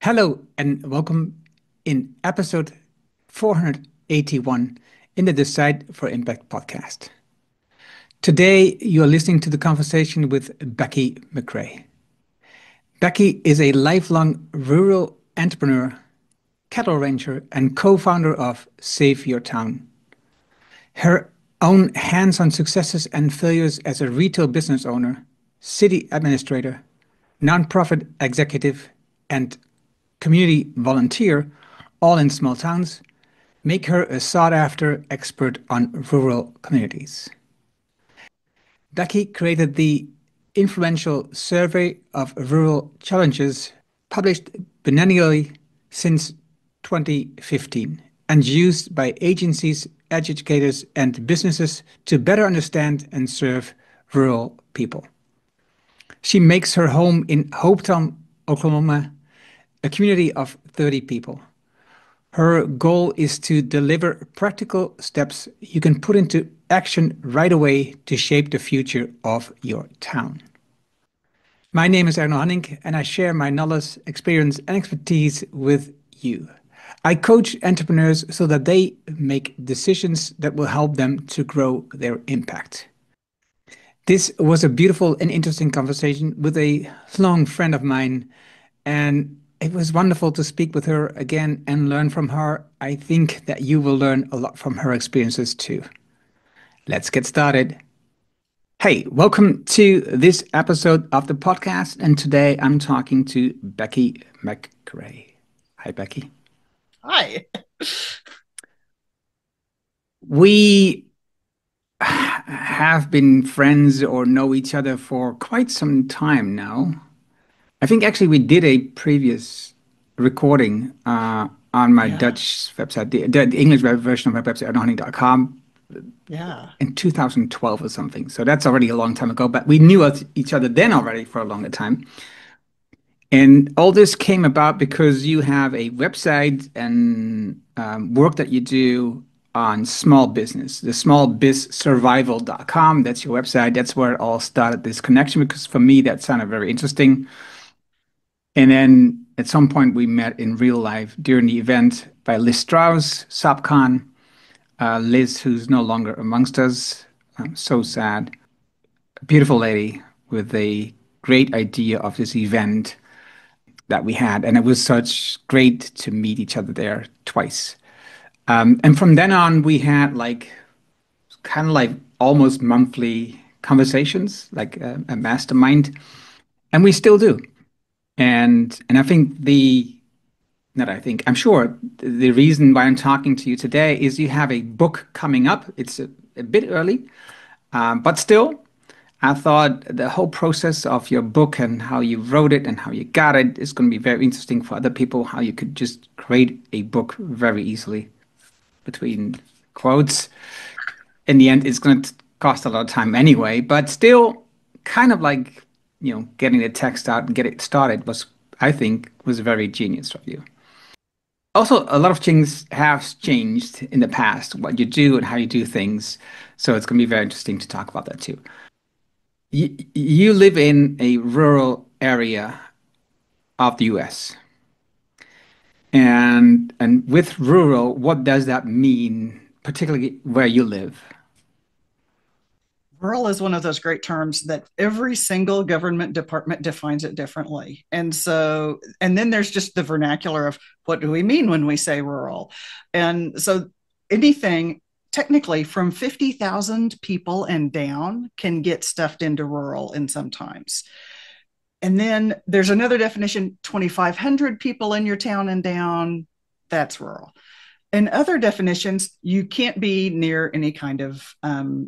Hello and welcome in episode 481 in the Decide for Impact podcast. Today, you are listening to the conversation with Becky McRae. Becky is a lifelong rural entrepreneur, cattle rancher, and co founder of Save Your Town. Her own hands on successes and failures as a retail business owner, city administrator, nonprofit executive, and community volunteer, all in small towns, make her a sought after expert on rural communities. Becky created the influential Survey of Rural Challenges, published biennially since 2015, and used by agencies, educators, and businesses to better understand and serve rural people. She makes her home in Hopetown, Oklahoma, a community of 30 people. Her goal is to deliver practical steps you can put into action right away to shape the future of your town. My name is Erno Hanning, and I share my knowledge, experience, and expertise with you. I coach entrepreneurs so that they make decisions that will help them to grow their impact. This was a beautiful and interesting conversation with a long friend of mine, and it was wonderful to speak with her again and learn from her. I think that you will learn a lot from her experiences too. Let's get started. Hey, welcome to this episode of the podcast. And today I'm talking to Becky McRae. Hi, Becky. Hi. We have been friends or know each other for quite some time now. I think actually we did a previous recording on my Yeah. Dutch website, the English version of my website, arnohanning.com, Yeah. in 2012 or something. So that's already a long time ago, but we knew each other then already for a longer time. And all this came about because you have a website and work that you do on small business, the smallbizsurvival.com. That's your website. That's where it all started, this connection, because for me, that sounded very interesting. And then at some point, we met in real life during the event by Liz Strauss, SopCon. Liz, who's no longer amongst us. I'm so sad. A beautiful lady with a great idea of this event that we had. And it was such great to meet each other there twice. And from then on, we had like kind of like almost monthly conversations, like a mastermind. And we still do. And I think not I think, I'm sure the reason why I'm talking to you today is you have a book coming up. It's a bit early, but still, I thought the whole process of your book and how you wrote it and how you got it is going to be very interesting for other people, how you could just create a book very easily between quotes. In the end, it's going to cost a lot of time anyway, but still, kind of like, getting the text out and get it started was, I think, was very genius of you. Also, a lot of things have changed in the past, what you do and how you do things. So it's going to be very interesting to talk about that too. You live in a rural area of the US. And with rural, what does that mean, particularly where you live? Rural is one of those great terms that every single government department defines it differently. And then there's just the vernacular of what do we mean when we say rural? And so anything technically from 50,000 people and down can get stuffed into rural in sometimes. And then there's another definition 2,500 people in your town and down, that's rural. In other definitions, you can't be near any kind of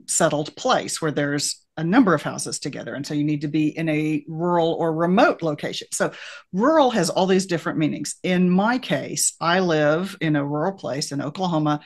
settled place where there's a number of houses together. And so you need to be in a rural or remote location. So rural has all these different meanings. In my case, I live in a rural place in Oklahoma.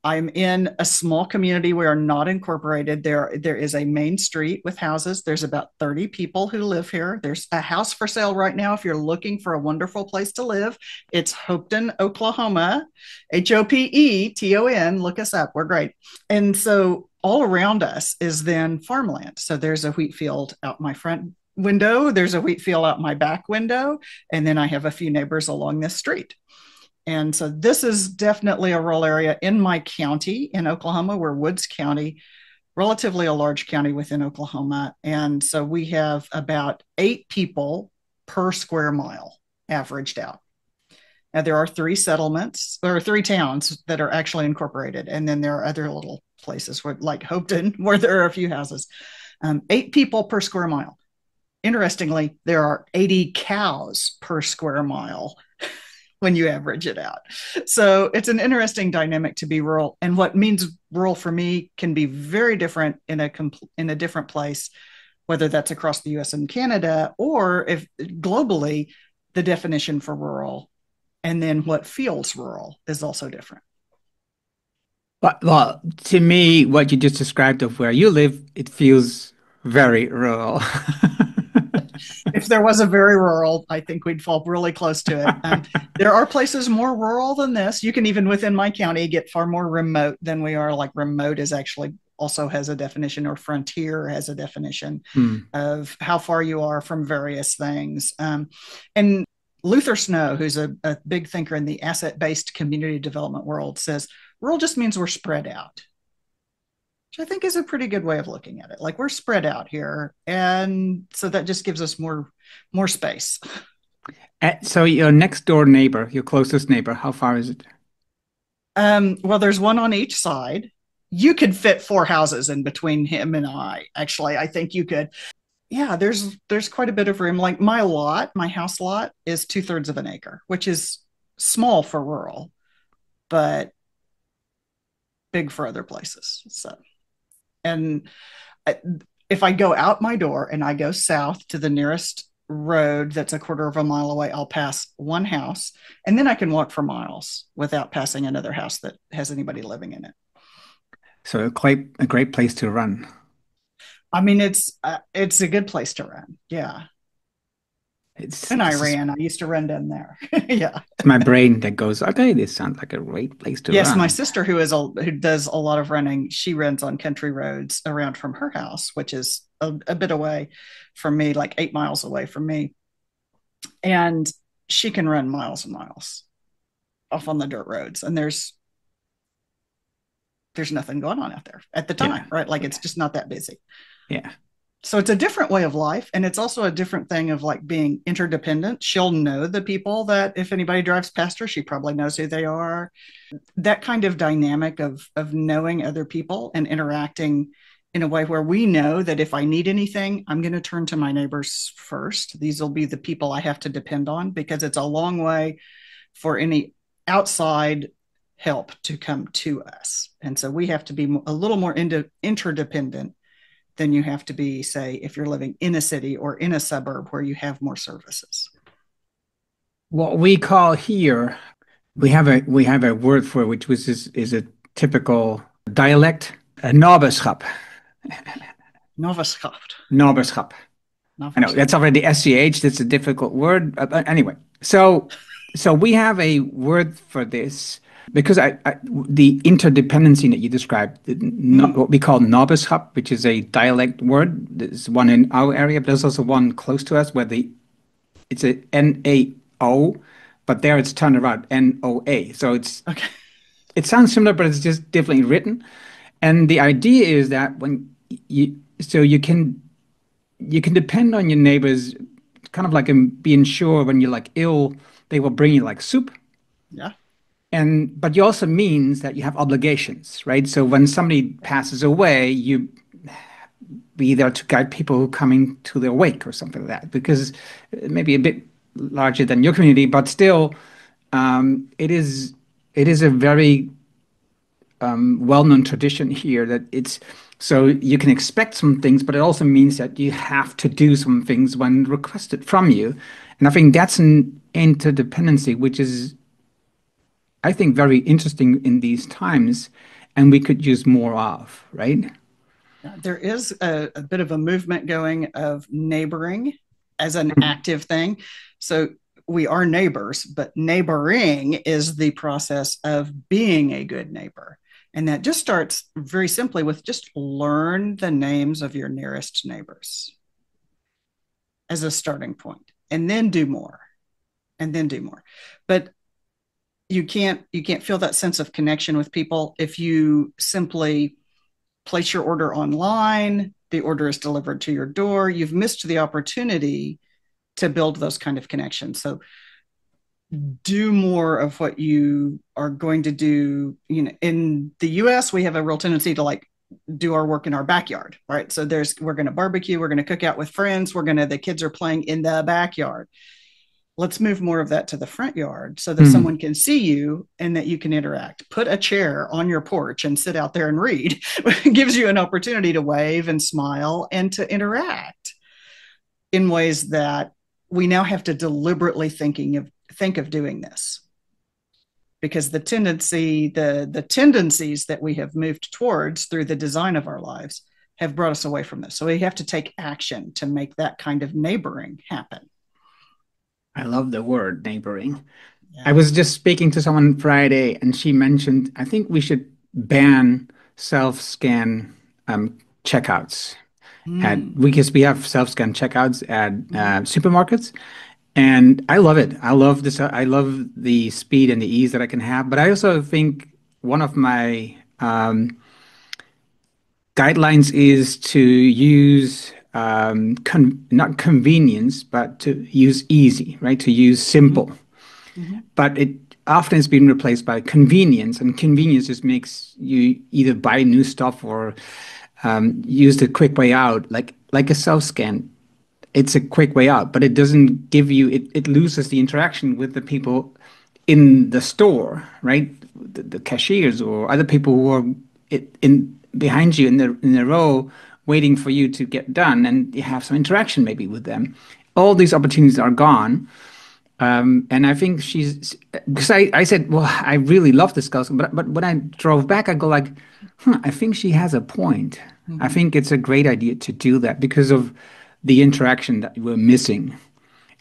I'm in a small community. We are not incorporated. There is a main street with houses. There's about 30 people who live here. There's a house for sale right now. If you're looking for a wonderful place to live, it's Hopeton, Oklahoma, Hopeton. Look us up. We're great. And so all around us is then farmland. So there's a wheat field out my front window, there's a wheat field out my back window, and then I have a few neighbors along this street. And so this is definitely a rural area in my county in Oklahoma. We're Woods County, relatively a large county within Oklahoma. And so we have about 8 people per square mile averaged out. Now, there are 3 settlements or 3 towns that are actually incorporated. And then there are other little places where, like Hopeton, where there are a few houses. 8 people per square mile. Interestingly, there are 80 cows per square mile when you average it out. So it's an interesting dynamic to be rural. And what means rural for me can be very different in a different place, whether that's across the US and Canada, or if globally, the definition for rural and then what feels rural is also different. Well, to me, what you just described of where you live, it feels very rural. If there was a very rural, I think we'd fall really close to it. There are places more rural than this. You can even within my county get far more remote than we are. Like remote is actually also has a definition, or frontier has a definition Hmm. of how far you are from various things. And Luther Snow, who's a big thinker in the asset based community development world, says rural just means we're spread out, which I think is a pretty good way of looking at it. Like we're spread out here, and so that just gives us more space. So your next door neighbor, your closest neighbor, how far is it? Well, there's one on each side. You could fit 4 houses in between him and I. Actually, I think you could. Yeah, there's quite a bit of room. Like my house lot is 2/3 of an acre, which is small for rural, but big for other places. So, and I, if I go out my door and I go south to the nearest road that's a quarter of a mile away, I'll pass one house, and then I can walk for miles without passing another house that has anybody living in it. So a great place to run. I mean, it's a good place to run. Yeah. It's In this is Iran, I used to run down there. Yeah. it's my brain that goes, okay, this sounds like a great place to Yes, my run. sister who does a lot of running, she runs on country roads around from her house, which is a bit away from me, like 8 miles away from me. And she can run miles and miles off on the dirt roads. And there's nothing going on out there at the Yeah, time, right? Like it's yeah, just not that busy. yeah. So it's a different way of life, and it's also a different thing of like being interdependent. She'll know the people that if anybody drives past her, she probably knows who they are. That kind of dynamic of knowing other people and interacting in a way where we know that if I need anything, I'm going to turn to my neighbors first. These will be the people I have to depend on, because it's a long way for any outside help to come to us. And so we have to be a little more interdependent than you have to be, say, if you're living in a city or in a suburb where you have more services. What we call here, we have a word for it, which is a typical dialect, a naberschap. Novoskop. Naberschap. I know Novoskop. that's already SCH. That's a difficult word. But anyway, so we have a word for this because the interdependency that you described, Mm, what we call Naberschap, which is a dialect word. There's one in our area, but there's also one close to us where it's a NAO, but there it's turned around NOA. So okay. it sounds similar, but it's just differently written. And the idea is that when you can depend on your neighbors, kind of like being sure when you're like ill, they will bring you like soup. Yeah. And but it also means that you have obligations, right? So when somebody passes away, you be there to guide people who coming to their wake or something like that, because it may be a bit larger than your community, but still, it is a very well-known tradition here that it's so you can expect some things, but it also means that you have to do some things when requested from you. And I think that's an interdependency, which is, I think, very interesting in these times, and we could use more of, right? Yeah. There is a bit of a movement going of neighboring as an active thing. So we are neighbors, but neighboring is the process of being a good neighbor. And that just starts very simply with just learn the names of your nearest neighbors. as a starting point, and then do more, and then do more. But you can't feel that sense of connection with people if you simply place your order online, the order is delivered to your door. You've missed the opportunity to build those kind of connections. So do more of what you are going to do. You know, in the US, we have a real tendency to like do our work in our backyard, right? So we're going to barbecue, we're going to cook out with friends, the kids are playing in the backyard. Let's move more of that to the front yard so that Hmm. someone can see you and that you can interact. Put a chair on your porch and sit out there and read. It gives you an opportunity to wave and smile and to interact in ways that we now have to deliberately think of doing this, because the tendencies that we have moved towards through the design of our lives have brought us away from this. So we have to take action to make that kind of neighboring happen. I love the word neighboring. I Yeah. was just speaking to someone Friday, and she mentioned, I think we should ban self-scan checkouts because we have self-scan checkouts at Mm-hmm. supermarkets, and I love it. I love this. I love the speed and the ease that I can have. But I also think one of my guidelines is to use not convenience, but to use easy, right? To use Mm-hmm. simple. Mm-hmm. But it often has been replaced by convenience, and convenience just makes you either buy new stuff or use the quick way out, like a self scan. It's a quick way out, but it doesn't give you it loses the interaction with the people in the store, right? The cashiers or other people who are in behind you in the row waiting for you to get done, and you have some interaction maybe with them. All these opportunities are gone, and I think she's because I said, well, I really love this girl, but when I drove back, I go like, I think she has a point. I Mm-hmm. think it's a great idea to do that because of the interaction that we're missing.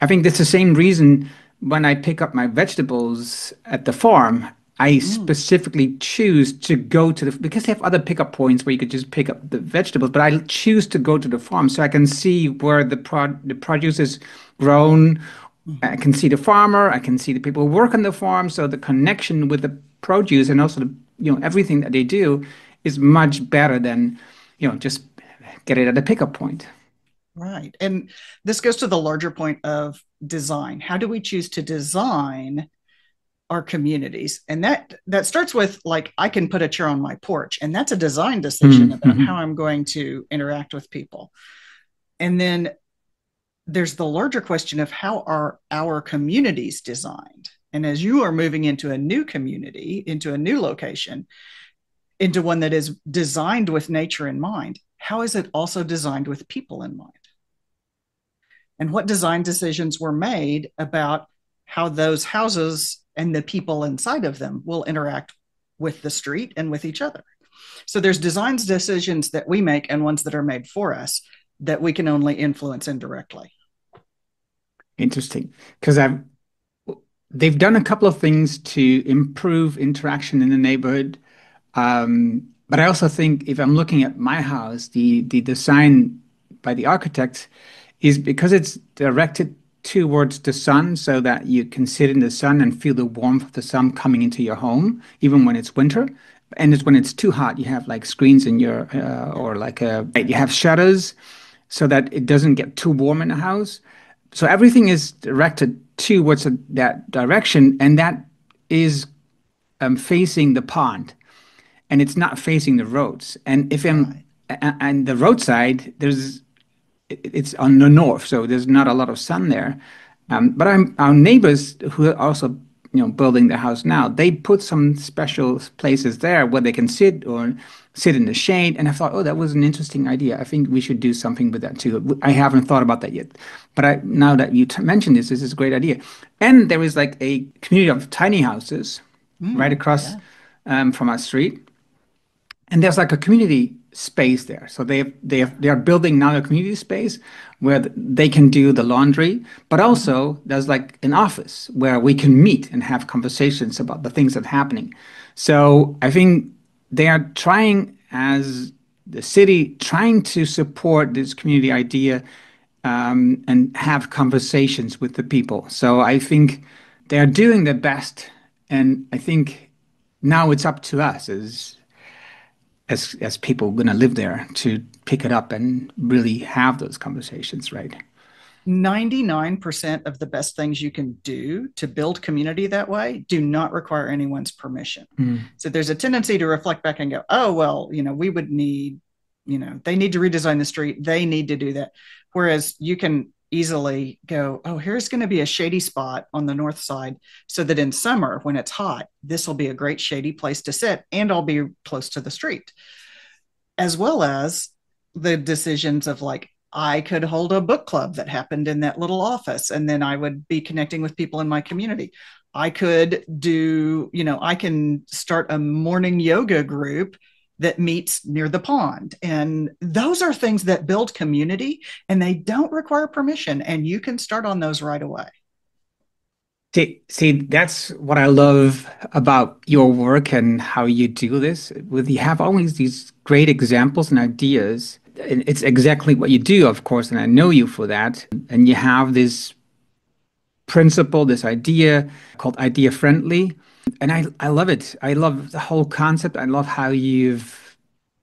I think that's the same reason when I pick up my vegetables at the farm, I Mm. specifically choose to go to the because they have other pickup points where you could just pick up the vegetables, but I choose to go to the farm so I can see where the produce is grown. I Mm-hmm. can see the farmer, I can see the people who work on the farm, so the connection with the produce and also everything that they do is much better than just get it at a pickup point. Right. And this goes to the larger point of design. How do we choose to design our communities? And that starts with like I can put a chair on my porch, and that's a design decision about how Mm-hmm. I'm going to interact with people. And then there's the larger question of how are our communities designed? And as you are moving into a new community, into a new location, into one that is designed with nature in mind, how is it also designed with people in mind? And what design decisions were made about how those houses and the people inside of them will interact with the street and with each other? So there's design decisions that we make and ones that are made for us that we can only influence indirectly. Interesting, because I've they've done a couple of things to improve interaction in the neighborhood. But I also think if I'm looking at my house, the design by the architect is because it's directed towards the sun so that you can sit in the sun and feel the warmth of the sun coming into your home, even when it's winter. And it's when it's too hot, you have like screens in your Yeah. or like you have shutters so that it doesn't get too warm in the house. So everything is directed towards that direction, and that is facing the pond, and it's not facing the roads. And if I'm Right. and the roadside, it's on the north, so there's not a lot of sun there. But our neighbors who are also building the house now, they put some special places there where they can sit or sit in the shade. And I thought, oh, that was an interesting idea. I think we should do something with that too. I haven't thought about that yet, but now that you mentioned this is a great idea. And there is like a community of tiny houses right across Yeah. from our street, and there's like a community space there. So they are building now a community space where they can do the laundry, but Mhm. also there's like an office where we can meet and have conversations about the things that are happening. So I think they are trying as the city trying to support this community idea and have conversations with the people. So I think they're doing their best, and I think now it's up to us as people going to live there to pick it up and really have those conversations, right? 99% of the best things you can do to build community that way do not require anyone's permission. Mm. So there's a tendency to reflect back and go, oh, well, we would need, they need to redesign the street. They need to do that. Whereas you can easily go, oh, here's going to be a shady spot on the north side so that in summer when it's hot, this will be a great shady place to sit and I'll be close to the street. As well as the decisions of like, I could hold a book club that happened in that little office, and then I would be connecting with people in my community. I could do, I can start a morning yoga group that meets near the pond. And those are things that build community and they don't require permission. And you can start on those right away. See, that's what I love about your work and how you do this. With you have always these great examples and ideas. And it's exactly what you do, of course, and I know you for that. And you have this principle, this idea called idea friendly. And I love it. I love the whole concept. I love how you've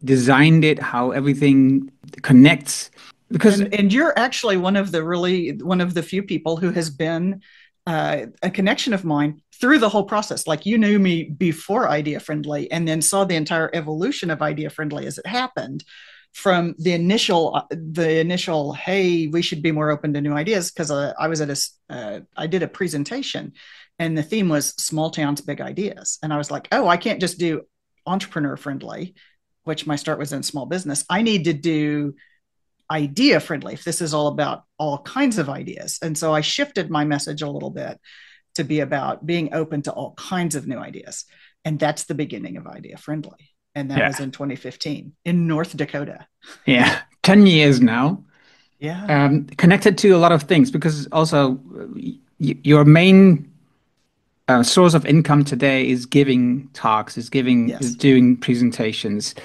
designed it, how everything connects. Because and you're actually one of the few people who has been a connection of mine through the whole process. Like you knew me before Idea Friendly and then saw the entire evolution of Idea Friendly as it happened from the initial, hey, we should be more open to new ideas. Cause I was at I did a presentation and the theme was small towns, big ideas. And I was like, oh, I can't just do entrepreneur friendly, which my start was in small business. I need to do idea friendly if this is all about all kinds of ideas. And so I shifted my message a little bit to be about being open to all kinds of new ideas. And that's the beginning of Idea Friendly. And that was in 2015 in North Dakota. Yeah, 10 years now. Yeah. Connected to a lot of things because also your main source of income today is giving talks, is doing presentations.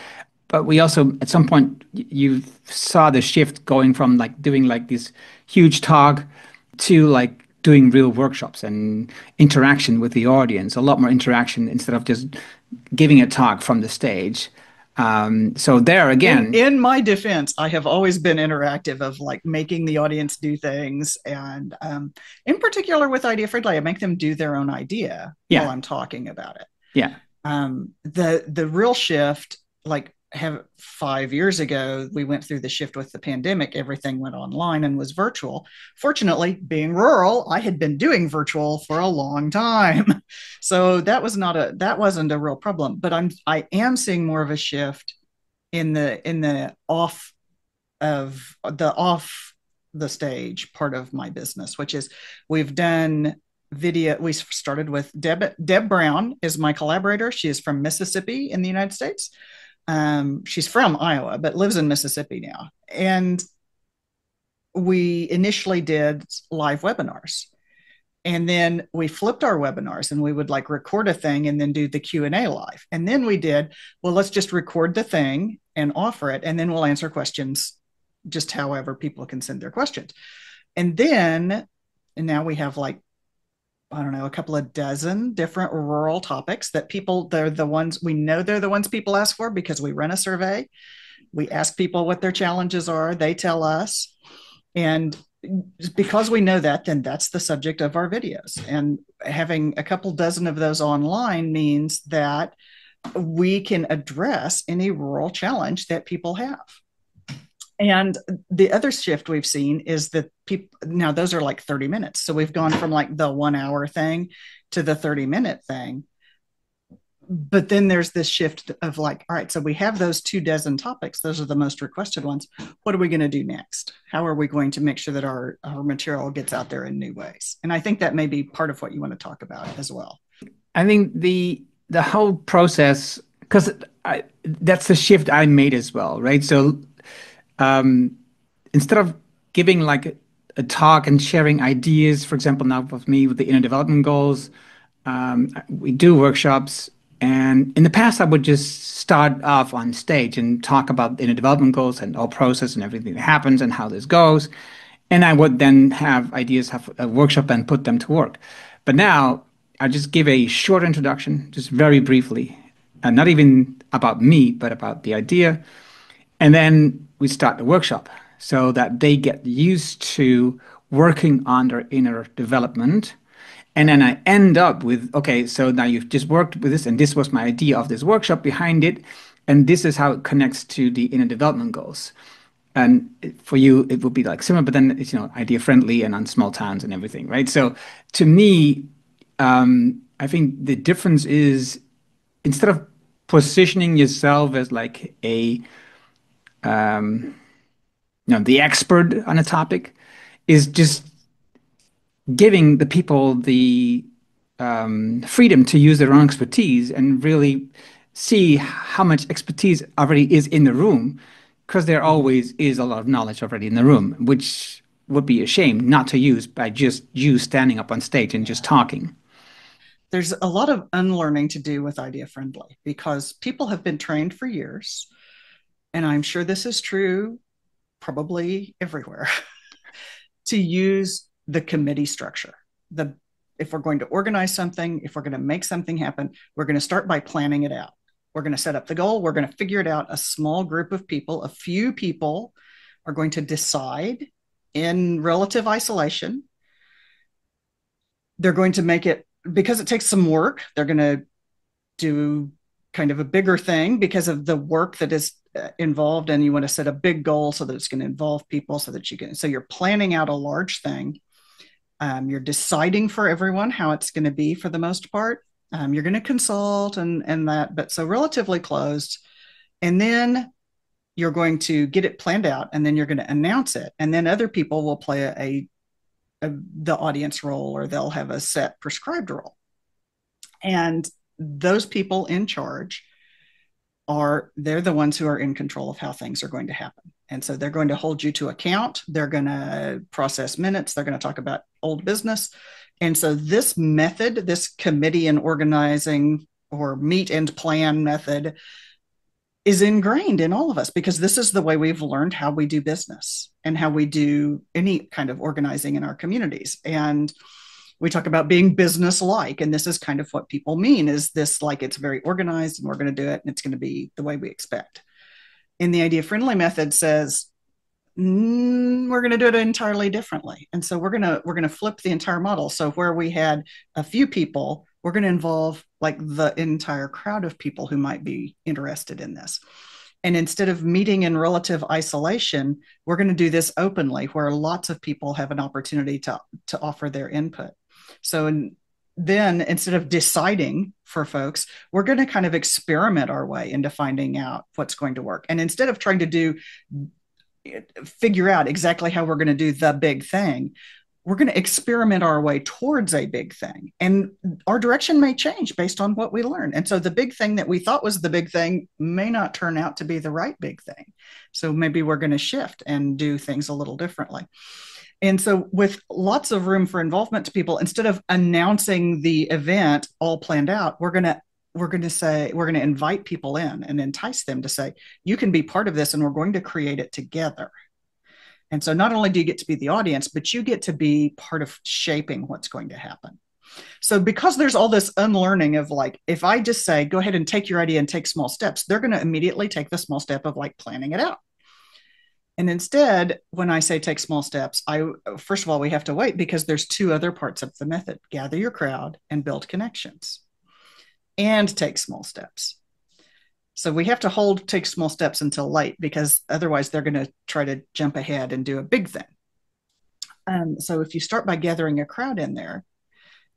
But we also, at some point, you saw the shift going from like doing like this huge talk to like doing real workshops and interaction with the audience, a lot more interaction instead of just giving a talk from the stage. So there again, in my defense, I have always been interactive of like making the audience do things. And in particular with Idea Friendly, I make them do their own idea while I'm talking about it. Yeah. The real shift, like, 5 years ago, we went through the shift with the pandemic. Everything went online and was virtual. Fortunately, being rural, I had been doing virtual for a long time. So that wasn't a real problem. But I am seeing more of a shift in the off the stage part of my business, which is we've done video. We started with Deb Brown is my collaborator. She is from Mississippi in the United States. She's from Iowa, but lives in Mississippi now. And we initially did live webinars. And then we flipped our webinars and we would like record a thing and then do the Q&A live. And then we did, well, let's just record the thing and offer it. And then we'll answer questions just however people can send their questions. And now we have like, I don't know, a couple of dozen different rural topics that they're the ones people ask for because we run a survey. We ask people what their challenges are. They tell us. And because we know that, then that's the subject of our videos. And having a couple dozen of those online means that we can address any rural challenge that people have. And the other shift we've seen is that people now those are like 30 minutes. So we've gone from like the 1 hour thing to the 30-minute thing. But then there's this shift of like, all right, so we have those 2 dozen topics. Those are the most requested ones. What are we going to do next? How are we going to make sure that our material gets out there in new ways? And I think that may be part of what you want to talk about as well. I think the whole process, because that's the shift I made as well, right? So instead of giving like a talk and sharing ideas, for example, now with me with the inner development goals, we do workshops. And in the past, I would just start off on stage and talk about the inner development goals and all process and everything that happens and how this goes. And I would then have ideas, have a workshop and put them to work. But now I just give a short introduction, just very briefly, and not even about me, but about the idea. And then we start the workshop so that they get used to working on their inner development. And then I end up with, okay, so now you've just worked with this, and this was my idea of this workshop behind it. And this is how it connects to the inner development goals. And for you, it would be like similar, but then it's, idea friendly and on small towns and everything, right? So to me, I think the difference is instead of positioning yourself as like the expert on a topic, is just giving the people the freedom to use their own expertise and really see how much expertise already is in the room, because there Mm-hmm. always is a lot of knowledge already in the room, which would be a shame not to use by just you standing up on stage and just Yeah. talking. There's a lot of unlearning to do with idea friendly because people have been trained for years. And I'm sure this is true probably everywhere to use the committee structure. The If we're going to organize something, if we're going to make something happen, we're going to start by planning it out. We're going to set up the goal. We're going to figure it out. A small group of people, a few people are going to decide in relative isolation. They're going to make it because it takes some work. They're going to do kind of a bigger thing because of the work that is involved, and you want to set a big goal so that it's going to involve people so that you can, so you're planning out a large thing. You're deciding for everyone how it's going to be for the most part. You're going to consult and that, but so relatively closed. And then you're going to get it planned out, and then you're going to announce it, and then other people will play the audience role, or they'll have a set prescribed role. And those people in charge they're the ones who are in control of how things are going to happen. And so they're going to hold you to account. They're going to process minutes. They're going to talk about old business. And so this method, this committee and organizing or meet and plan method, is ingrained in all of us because this is the way we've learned how we do business and how we do any kind of organizing in our communities. And we talk about being business like, and this is kind of what people mean is this, like, it's very organized and we're going to do it and it's going to be the way we expect. And the idea friendly method says we're going to do it entirely differently. And so we're going to flip the entire model. So where we had a few people, we're going to involve like the entire crowd of people who might be interested in this. And instead of meeting in relative isolation, we're going to do this openly where lots of people have an opportunity to offer their input. So then instead of deciding for folks, we're going to kind of experiment our way into finding out what's going to work. And instead of trying to figure out exactly how we're going to do the big thing, we're going to experiment our way towards a big thing. And our direction may change based on what we learn. And so the big thing that we thought was the big thing may not turn out to be the right big thing. So maybe we're going to shift and do things a little differently. And so with lots of room for involvement to people, instead of announcing the event all planned out, we're going to invite people in and entice them to say, you can be part of this and we're going to create it together. And so not only do you get to be the audience, but you get to be part of shaping what's going to happen. So because there's all this unlearning of like, if I just say, go ahead and take your idea and take small steps, they're going to immediately take the small step of like planning it out. And instead, when I say take small steps, first of all, we have to wait because there's two other parts of the method: gather your crowd and build connections, and take small steps. So we have to take small steps until late because otherwise they're going to try to jump ahead and do a big thing. So if you start by gathering a crowd in there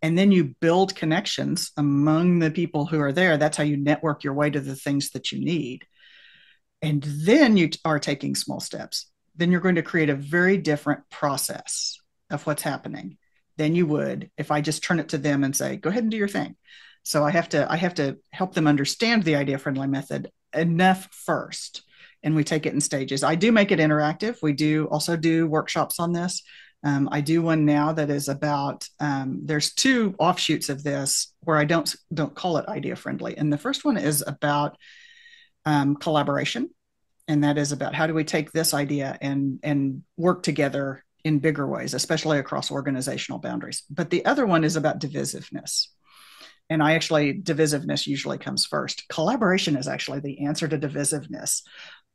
and then you build connections among the people who are there, that's how you network your way to the things that you need. And then you are taking small steps. Then you're going to create a very different process of what's happening than you would if I just turn it to them and say, go ahead and do your thing. So I have to help them understand the idea friendly method enough first. And we take it in stages. I do make it interactive. We do also do workshops on this. I do one now that is about, there's two offshoots of this where I don't call it idea friendly. And the first one is about collaboration. And that is about how do we take this idea and work together in bigger ways, especially across organizational boundaries. But the other one is about divisiveness. And divisiveness usually comes first. Collaboration is actually the answer to divisiveness,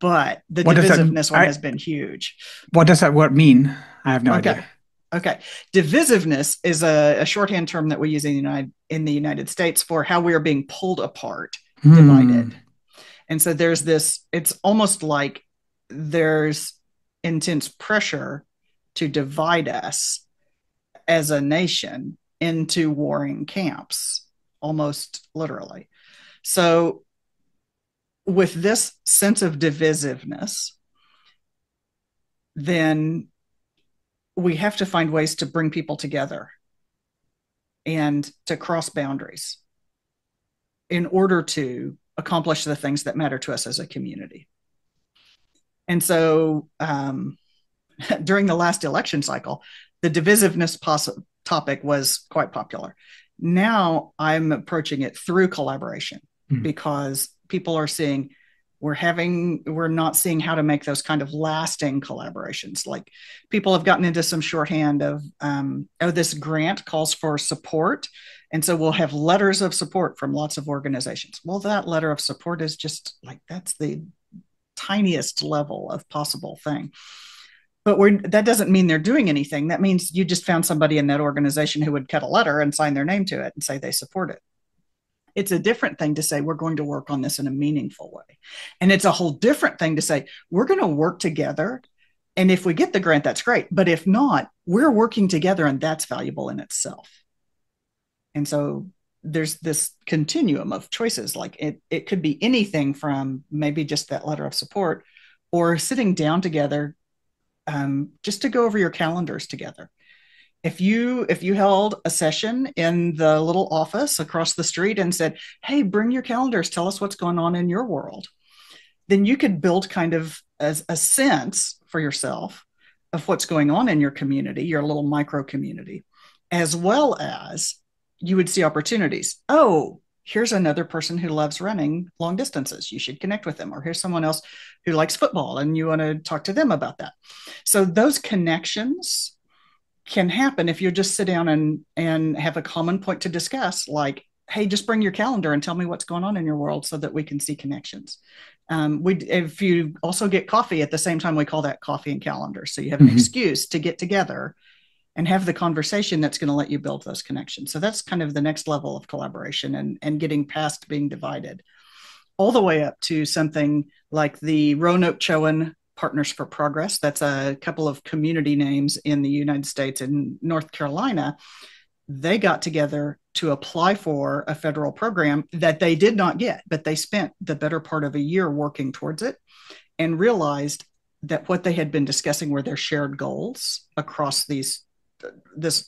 but the What does that divisiveness one has been huge. what does that word mean? I have no Okay. idea. Okay. Divisiveness is a shorthand term that we use in the United States for how we are being pulled apart, Hmm. divided. And so there's this, it's almost like there's intense pressure to divide us as a nation into warring camps, almost literally. So, with this sense of divisiveness, then we have to find ways to bring people together and to cross boundaries in order to accomplish the things that matter to us as a community. And so, during the last election cycle, the divisiveness topic was quite popular. Now I'm approaching it through collaboration Mm. because people are seeing we're not seeing how to make those kind of lasting collaborations. Like people have gotten into some shorthand of this grant calls for support, and so we'll have letters of support from lots of organizations. Well, that letter of support is just like that's the tiniest level of possible thing, but that doesn't mean they're doing anything. That means you just found somebody in that organization who would cut a letter and sign their name to it and say they support it. It's a different thing to say we're going to work on this in a meaningful way, and it's a whole different thing to say we're going to work together, and if we get the grant, that's great, but if not, we're working together, and that's valuable in itself. And so there's this continuum of choices. Like it could be anything from maybe just that letter of support or sitting down together, just to go over your calendars together. If you held a session in the little office across the street and said, "Hey, bring your calendars, tell us what's going on in your world," then you could build kind of as a sense for yourself of what's going on in your community, your little micro community, as well as you would see opportunities. Oh, here's another person who loves running long distances. You should connect with them. Or here's someone else who likes football and you want to talk to them about that. So those connections can happen if you just sit down and have a common point to discuss, like, hey, just bring your calendar and tell me what's going on in your world so that we can see connections. If you also get coffee at the same time, we call that coffee and calendar. So you have an Mm-hmm. excuse to get together and have the conversation that's going to let you build those connections. So that's kind of the next level of collaboration and getting past being divided, all the way up to something like the Roanoke Chowan Partners for Progress. That's a couple of community names in the United States and North Carolina. They got together to apply for a federal program that they did not get, but they spent the better part of a year working towards it and realized that what they had been discussing were their shared goals across this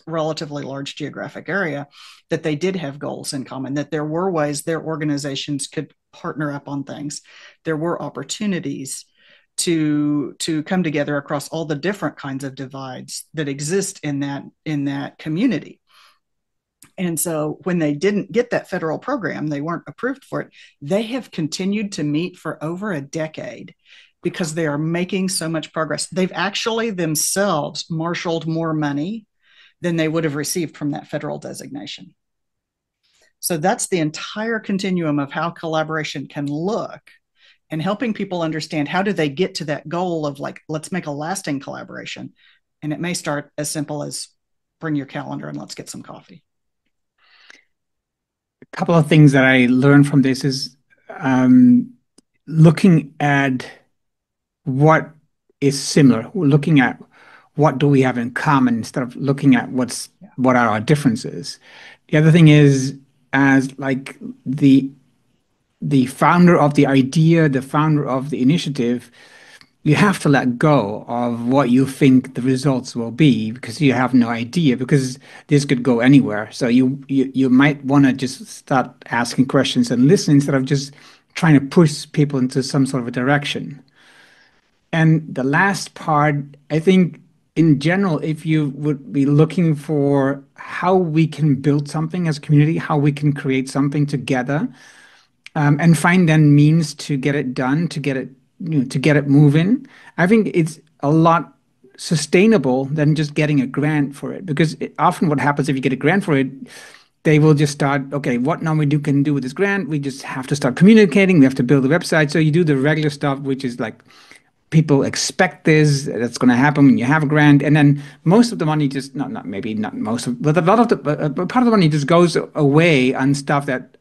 relatively large geographic area, that they did have goals in common, that there were ways their organizations could partner up on things. There were opportunities to come together across all the different kinds of divides that exist in that community. And so when they didn't get that federal program, they weren't approved for it. They have continued to meet for over a decade because they are making so much progress. They've actually themselves marshaled more money than they would have received from that federal designation. So that's the entire continuum of how collaboration can look, and helping people understand how do they get to that goal of, like, let's make a lasting collaboration. And it may start as simple as bring your calendar and let's get some coffee. A couple of things that I learned from this is um, looking at what is similar, looking at what do we have in common instead of looking at what are our differences. The other thing is, as like the founder of the idea, the founder of the initiative, you have to let go of what you think the results will be because you have no idea, because this could go anywhere. So you might want to just start asking questions and listen instead of just trying to push people into some sort of a direction. And the last part, I think in general, if you would be looking for how we can build something as a community, how we can create something together, and find then means to get it done, to get it, to get it moving. I think it's a lot. sustainable than just getting a grant for it. Because often what happens if you get a grant for it, they will just start, okay, what now we can do with this grant? We just have to start communicating. We have to build a website. So you do the regular stuff, which is like people expect this, that's going to happen when you have a grant. And then most of the money just, not maybe not most of, but a lot of the, part of the money just goes away on stuff that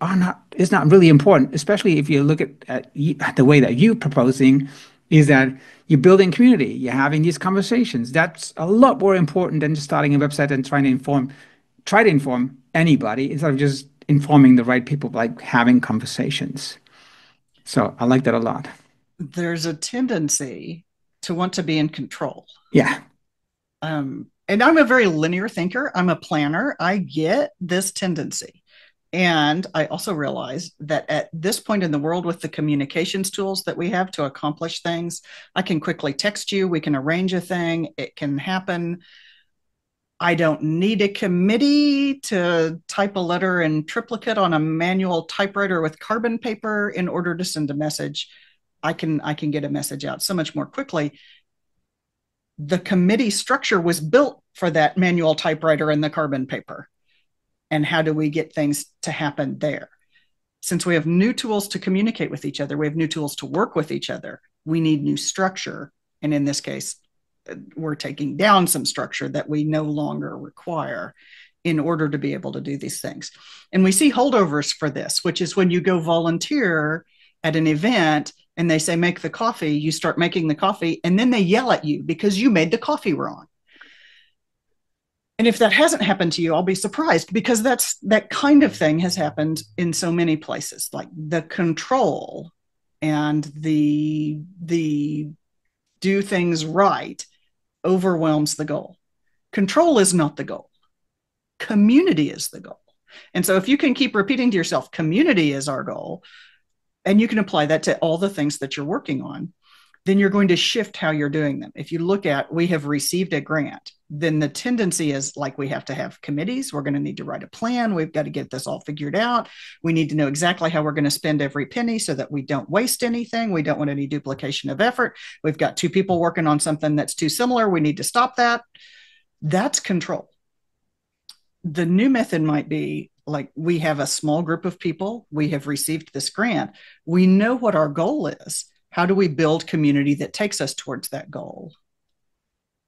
is not really important, especially if you look at the way that you're proposing is that you're building community, you're having these conversations. That's a lot more important than just starting a website and try to inform anybody instead of just informing the right people, like having conversations. So I like that a lot. There's a tendency to want to be in control. Yeah. And I'm a very linear thinker. I'm a planner. I get this tendency. And I also realize that at this point in the world, with the communications tools that we have to accomplish things, I can quickly text you. We can arrange a thing. It can happen. I don't need a committee to type a letter in triplicate on a manual typewriter with carbon paper in order to send a message. I can get a message out so much more quickly. The committee structure was built for that manual typewriter and the carbon paper. And how do we get things to happen there? Since we have new tools to communicate with each other, we have new tools to work with each other, we need new structure. And in this case, we're taking down some structure that we no longer require in order to be able to do these things. And we see holdovers for this, which is when you go volunteer at an event and they say, make the coffee, you start making the coffee, and then they yell at you because you made the coffee wrong. And if that hasn't happened to you, I'll be surprised, because that kind of thing has happened in so many places. Like the control and the do things right overwhelms the goal. Control is not the goal. Community is the goal. And so if you can keep repeating to yourself, community is our goal, and you can apply that to all the things that you're working on, then you're going to shift how you're doing them. If you look at, we have received a grant, then the tendency is like we have to have committees. We're going to need to write a plan. We've got to get this all figured out. We need to know exactly how we're going to spend every penny so that we don't waste anything. We don't want any duplication of effort. We've got two people working on something that's too similar. We need to stop that. That's control. The new method might be like, we have a small group of people. We have received this grant. We know what our goal is. How do we build community that takes us towards that goal?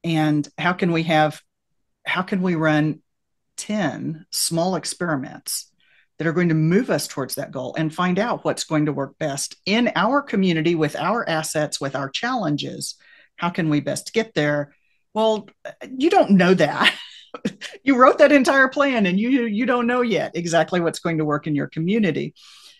And how can we run 10 small experiments that are going to move us towards that goal and find out what's going to work best in our community with our assets, with our challenges? How can we best get there? Well, you don't know that. You wrote that entire plan and you don't know yet exactly what's going to work in your community.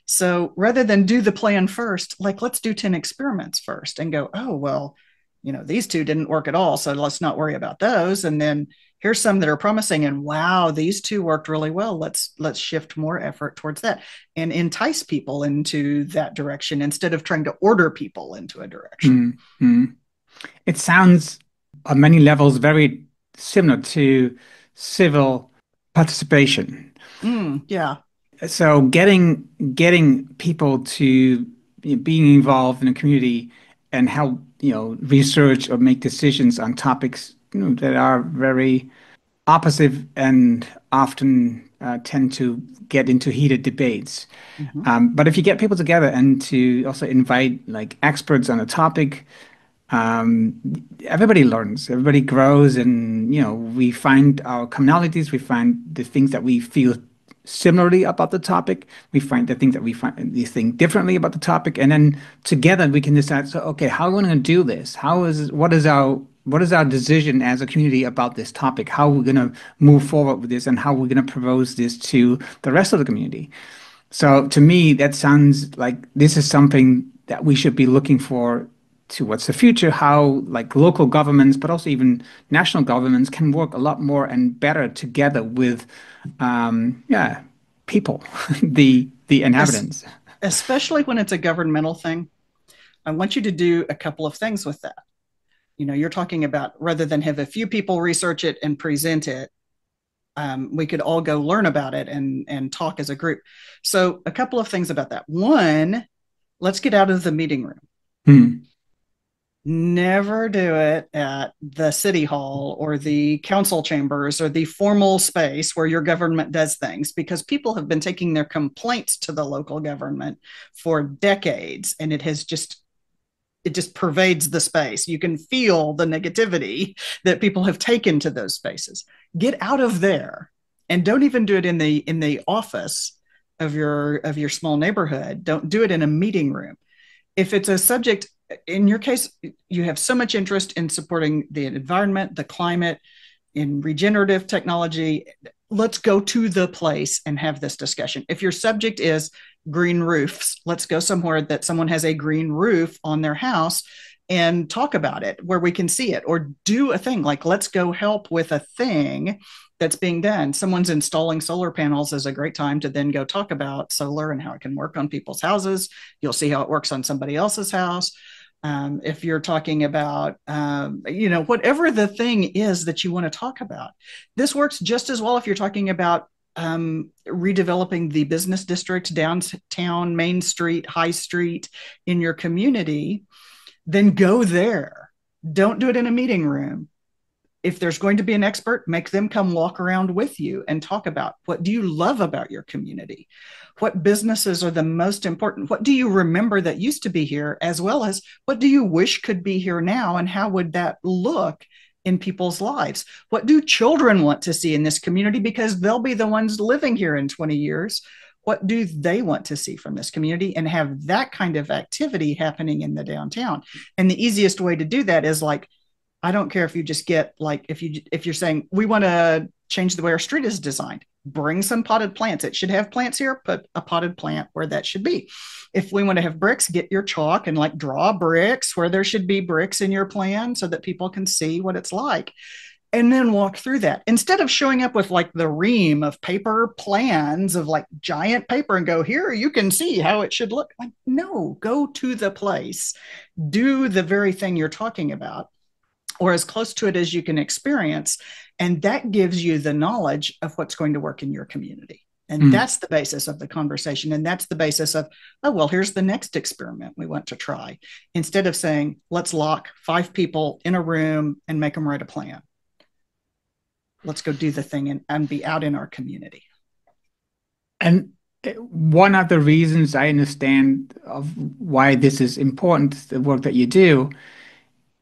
So rather than do the plan first, like, let's do 10 experiments first and go, oh, well, these two didn't work at all, so let's not worry about those. And then here's some that are promising, and wow, these two worked really well. Let's shift more effort towards that and entice people into that direction instead of trying to order people into a direction. Mm-hmm. It sounds on many levels very similar to civil participation. Yeah. So getting people to being involved in a community and help research or make decisions on topics that are very opposite and often tend to get into heated debates. Mm-hmm. But if you get people together and to also invite like experts on a topic, everybody learns, everybody grows, and we find our commonalities, we find the things that we feel similarly about the topic, we find the things that we think differently about the topic, and then together we can decide, so okay, how are we going to do this? What is our decision as a community about this topic? How are we going to move forward with this, and how are we going to propose this to the rest of the community? So to me, that sounds like this is something that we should be looking for towards the future, how like local governments, but also even national governments can work a lot more and better together with, people, the inhabitants. Especially when it's a governmental thing. I want you to do a couple of things with that. You're talking about, rather than have a few people research it and present it, we could all go learn about it and talk as a group. So a couple of things about that. One, let's get out of the meeting room. Never do it at the city hall or the council chambers or the formal space where your government does things, because people have been taking their complaints to the local government for decades, and it just pervades the space. You can feel the negativity that people have taken to those spaces. Get out of there, and don't even do it in the office of your small neighborhood. Don't do it in a meeting room. If it's a subject, in your case, you have so much interest in supporting the environment, the climate, in regenerative technology. Let's go to the place and have this discussion. If your subject is green roofs, let's go somewhere that someone has a green roof on their house and talk about it where we can see it, or do a thing like, let's go help with a thing that's being done. Someone's installing solar panels is a great time to then go talk about solar and how it can work on people's houses. You'll see how it works on somebody else's house. If you're talking about, whatever the thing is that you want to talk about, this works just as well if you're talking about redeveloping the business district, downtown, Main Street, High Street in your community. Then go there. Don't do it in a meeting room. If there's going to be an expert, make them come walk around with you and talk about, what do you love about your community? What businesses are the most important? What do you remember that used to be here? As well as, what do you wish could be here now? And how would that look in people's lives? What do children want to see in this community? Because they'll be the ones living here in 20 years. What do they want to see from this community? And have that kind of activity happening in the downtown. And the easiest way to do that is like, I don't care if you just get like, if you're saying we want to change the way our street is designed, bring some potted plants. It should have plants here, put a potted plant where that should be. If we want to have bricks, get your chalk and like draw bricks where there should be bricks in your plan so that people can see what it's like. And then walk through that instead of showing up with like the ream of paper plans of like giant paper and go, here, you can see how it should look. Like, no, go to the place, do the very thing you're talking about, or as close to it as you can experience. And that gives you the knowledge of what's going to work in your community. And that's the basis of the conversation. And that's the basis of, oh, well, here's the next experiment we want to try. Instead of saying, let's lock 5 people in a room and make them write a plan. Let's go do the thing and be out in our community. And one of the reasons I understand of why this is important, the work that you do,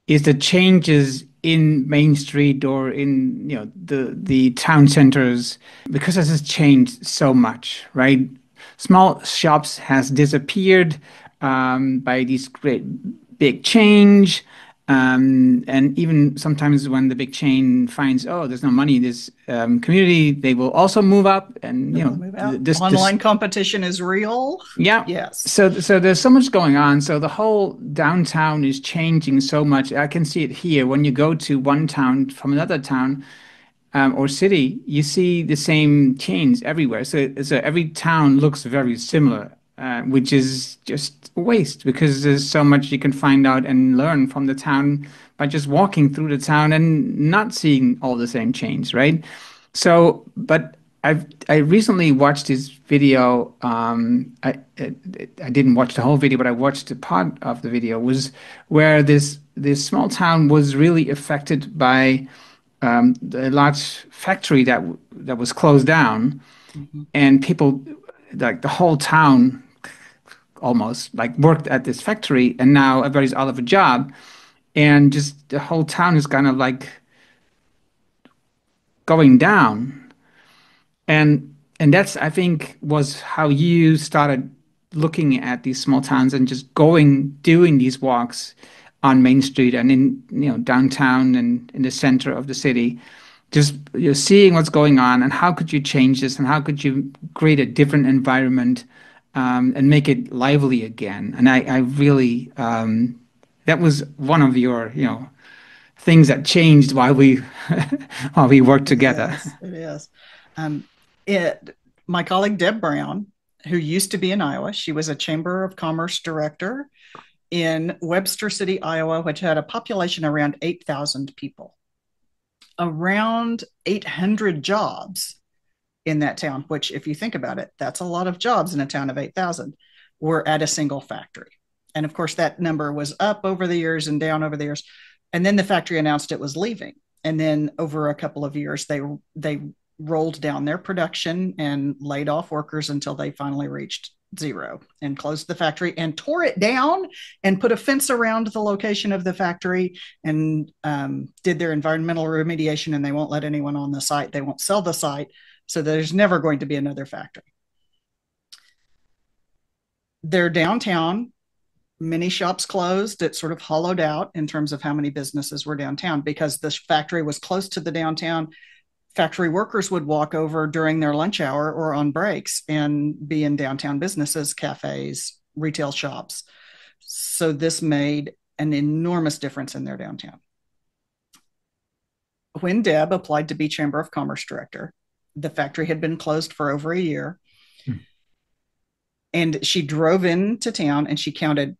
is the changes in Main Street or in the town centers, because this has changed so much, right? Small shops has disappeared by these great big change. And even sometimes when the big chain finds, oh, there's no money in this community, they will also move up. And move out. Online competition is real. Yeah. Yes. So there's so much going on. So the whole downtown is changing so much. I can see it here. When you go to one town from another town or city, you see the same chains everywhere. So every town looks very similar, which is just a waste because there's so much you can find out and learn from the town by just walking through the town and not seeing all the same chains, right? So, but I recently watched this video. I didn't watch the whole video, but I watched a part of the video. Was where this small town was really affected by the large factory that was closed down, and people, like the whole town, almost like worked at this factory, and now everybody's out of a job, and just the whole town is kind of like going down. And that's, I think, was how you started looking at these small towns and just doing these walks on Main Street and in downtown and in the center of the city, just seeing what's going on and how could you change this and how could you create a different environment and make it lively again. And I really that was one of your things that changed while we while we worked together. Yes, it is. Um, my colleague Deb Brown, who used to be in Iowa, she was a Chamber of Commerce director in Webster City, Iowa, which had a population around 8,000 people. Around 800 jobs in that town, which if you think about it, that's a lot of jobs in a town of 8,000, were at a single factory. And of course, that number was up over the years and down over the years. And then the factory announced it was leaving. And then over a couple of years, they rolled down their production and laid off workers until they finally reached zero and closed the factory and tore it down and put a fence around the location of the factory and did their environmental remediation. And they won't let anyone on the site. They won't sell the site. So there's never going to be another factory. They're downtown. Many shops closed. It sort of hollowed out in terms of how many businesses were downtown because the factory was close to the downtown. Factory workers would walk over during their lunch hour or on breaks and be in downtown businesses, cafes, retail shops. So this made an enormous difference in their downtown. When Deb applied to be Chamber of Commerce director, the factory had been closed for over a year. And she drove into town and she counted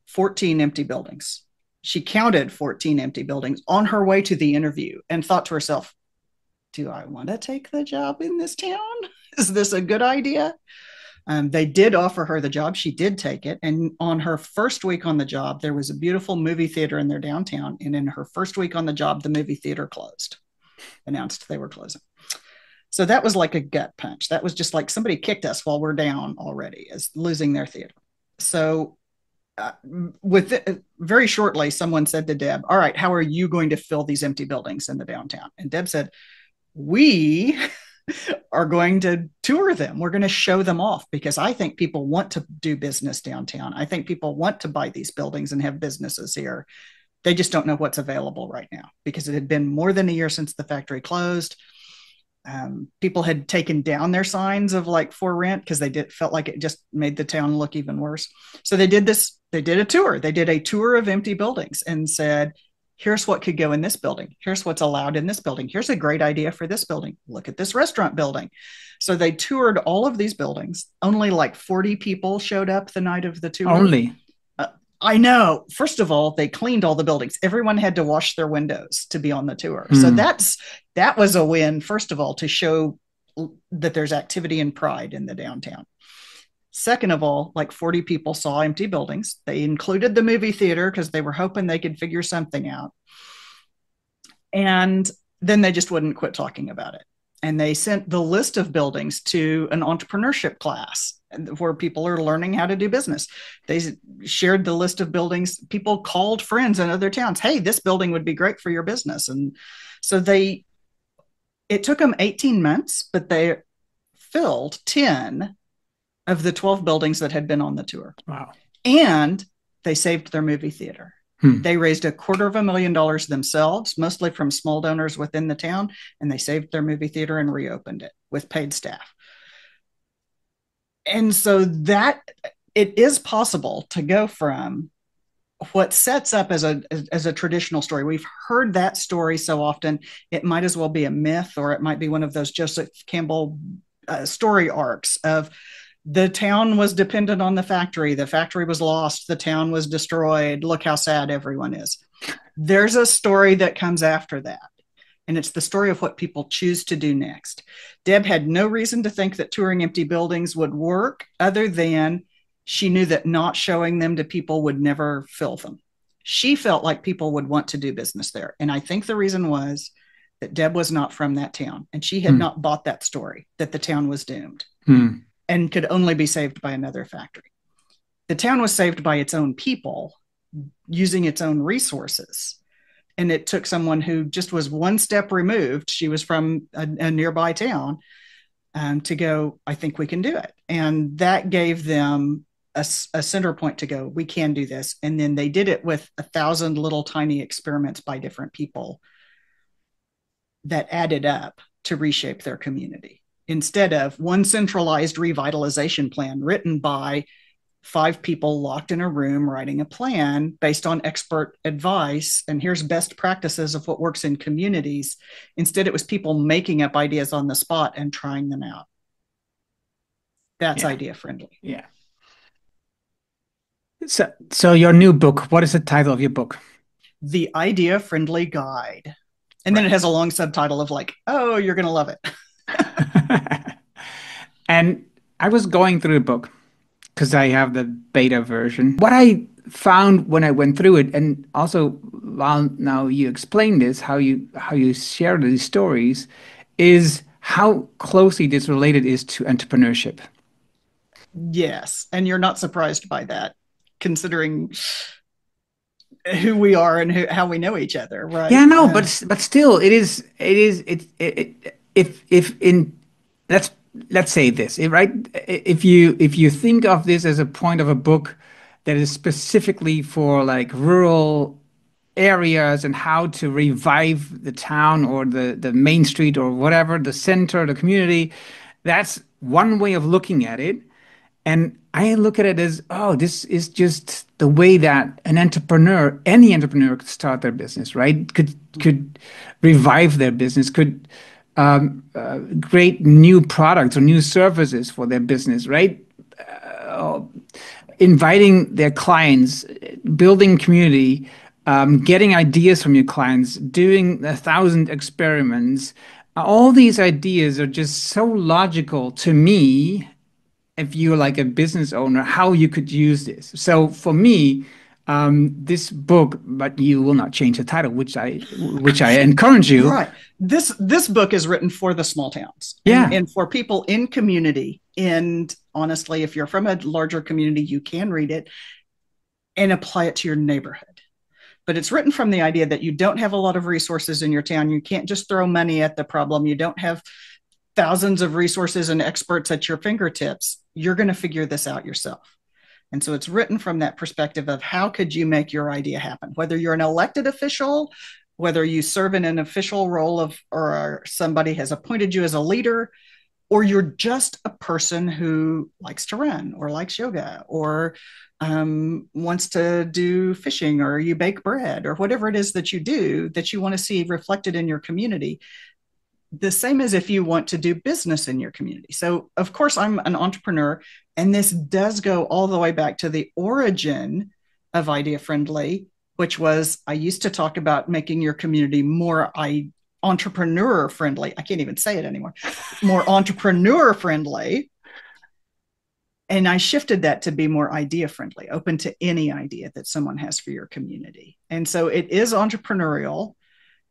14 empty buildings. She counted 14 empty buildings on her way to the interview and thought to herself, do I want to take the job in this town? Is this a good idea? They did offer her the job. She did take it. And on her first week on the job, there was a beautiful movie theater in their downtown. And in her first week on the job, the movie theater closed, announced they were closing. So that was like a gut punch. That was just like somebody kicked us while we're down already, as losing their theater. So very shortly, someone said to Deb, all right, how are you going to fill these empty buildings in the downtown? And Deb said, we are going to tour them. We're going to show them off because I think people want to do business downtown. I think people want to buy these buildings and have businesses here. They just don't know what's available right now because it had been more than a year since the factory closed. People had taken down their signs of like for rent because felt like it just made the town look even worse. So they did a tour. They did a tour of empty buildings and said, here's what could go in this building. Here's what's allowed in this building. Here's a great idea for this building. Look at this restaurant building. So they toured all of these buildings. Only like 40 people showed up the night of the tour. Only. I know. First of all, they cleaned all the buildings. Everyone had to wash their windows to be on the tour. So that was a win, first of all, to show that there's activity and pride in the downtown. Second of all, like 40 people saw empty buildings. They included the movie theater because they were hoping they could figure something out. And then they just wouldn't quit talking about it. And they sent the list of buildings to an entrepreneurship class where people are learning how to do business. They shared the list of buildings. People called friends in other towns. Hey, this building would be great for your business. And so it took them 18 months, but they filled 10 of the 12 buildings that had been on the tour. Wow. And they saved their movie theater. They raised $250,000 themselves, mostly from small donors within the town, and they saved their movie theater and reopened it with paid staff. And so that it is possible to go from what sets up as a traditional story. We've heard that story so often, it might as well be a myth, or it might be one of those Joseph Campbell story arcs of the town was dependent on the factory. The factory was lost. The town was destroyed. Look how sad everyone is. There's a story that comes after that. And it's the story of what people choose to do next. Deb had no reason to think that touring empty buildings would work other than she knew that not showing them to people would never fill them. She felt like people would want to do business there. And I think the reason was that Deb was not from that town. And she had not bought that story that the town was doomed. And could only be saved by another factory. The town was saved by its own people using its own resources. And it took someone who just was one step removed. She was from a nearby town to go, I think we can do it. And that gave them a center point to go, we can do this. And then they did it with 1,000 little tiny experiments by different people that added up to reshape their community. Instead of one centralized revitalization plan written by 5 people locked in a room writing a plan based on expert advice, and here's best practices of what works in communities. Instead, it was people making up ideas on the spot and trying them out. That's idea friendly. Yeah. So your new book, what is the title of your book? The Idea Friendly Guide. And then it has a long subtitle of like, oh, you're going to love it. And I was going through the book because I have the beta version. What I found when I went through it, and also while now you explain this, how you share these stories, is how closely this related is to entrepreneurship. Yes. And you're not surprised by that, considering who we are and how we know each other, Yeah, right? no, but still, if in let's let's say this, right? If you think of this as a point of a book that is specifically for like rural areas and how to revive the town or the main street or whatever, the center, the community, that's one way of looking at it. And I look at it as, oh, this is just the way that an entrepreneur, any entrepreneur, could start their business, right? Could revive their business, could create new products or new services for their business, right? Inviting their clients, building community, getting ideas from your clients, doing 1,000 experiments. All these ideas are just so logical to me if you're like a business owner, how you could use this. So for me, this book, but you will not change the title, which I encourage you. Right. This book is written for the small towns Yeah, and for people in community. And honestly, if you're from a larger community, you can read it and apply it to your neighborhood. But it's written from the idea that you don't have a lot of resources in your town. You can't just throw money at the problem. You don't have thousands of resources and experts at your fingertips. You're going to figure this out yourself. And so it's written from that perspective of how could you make your idea happen, whether you're an elected official, whether you serve in an official role of, or somebody has appointed you as a leader, or you're just a person who likes to run or likes yoga or wants to do fishing, or you bake bread, or whatever it is that you do that you want to see reflected in your community. The same as if you want to do business in your community. So, of course, I'm an entrepreneur, and this does go all the way back to the origin of Idea Friendly, which was I used to talk about making your community more entrepreneur friendly. I can't even say it anymore. More entrepreneur friendly. And I shifted that to be more idea friendly, open to any idea that someone has for your community. And so it is entrepreneurial,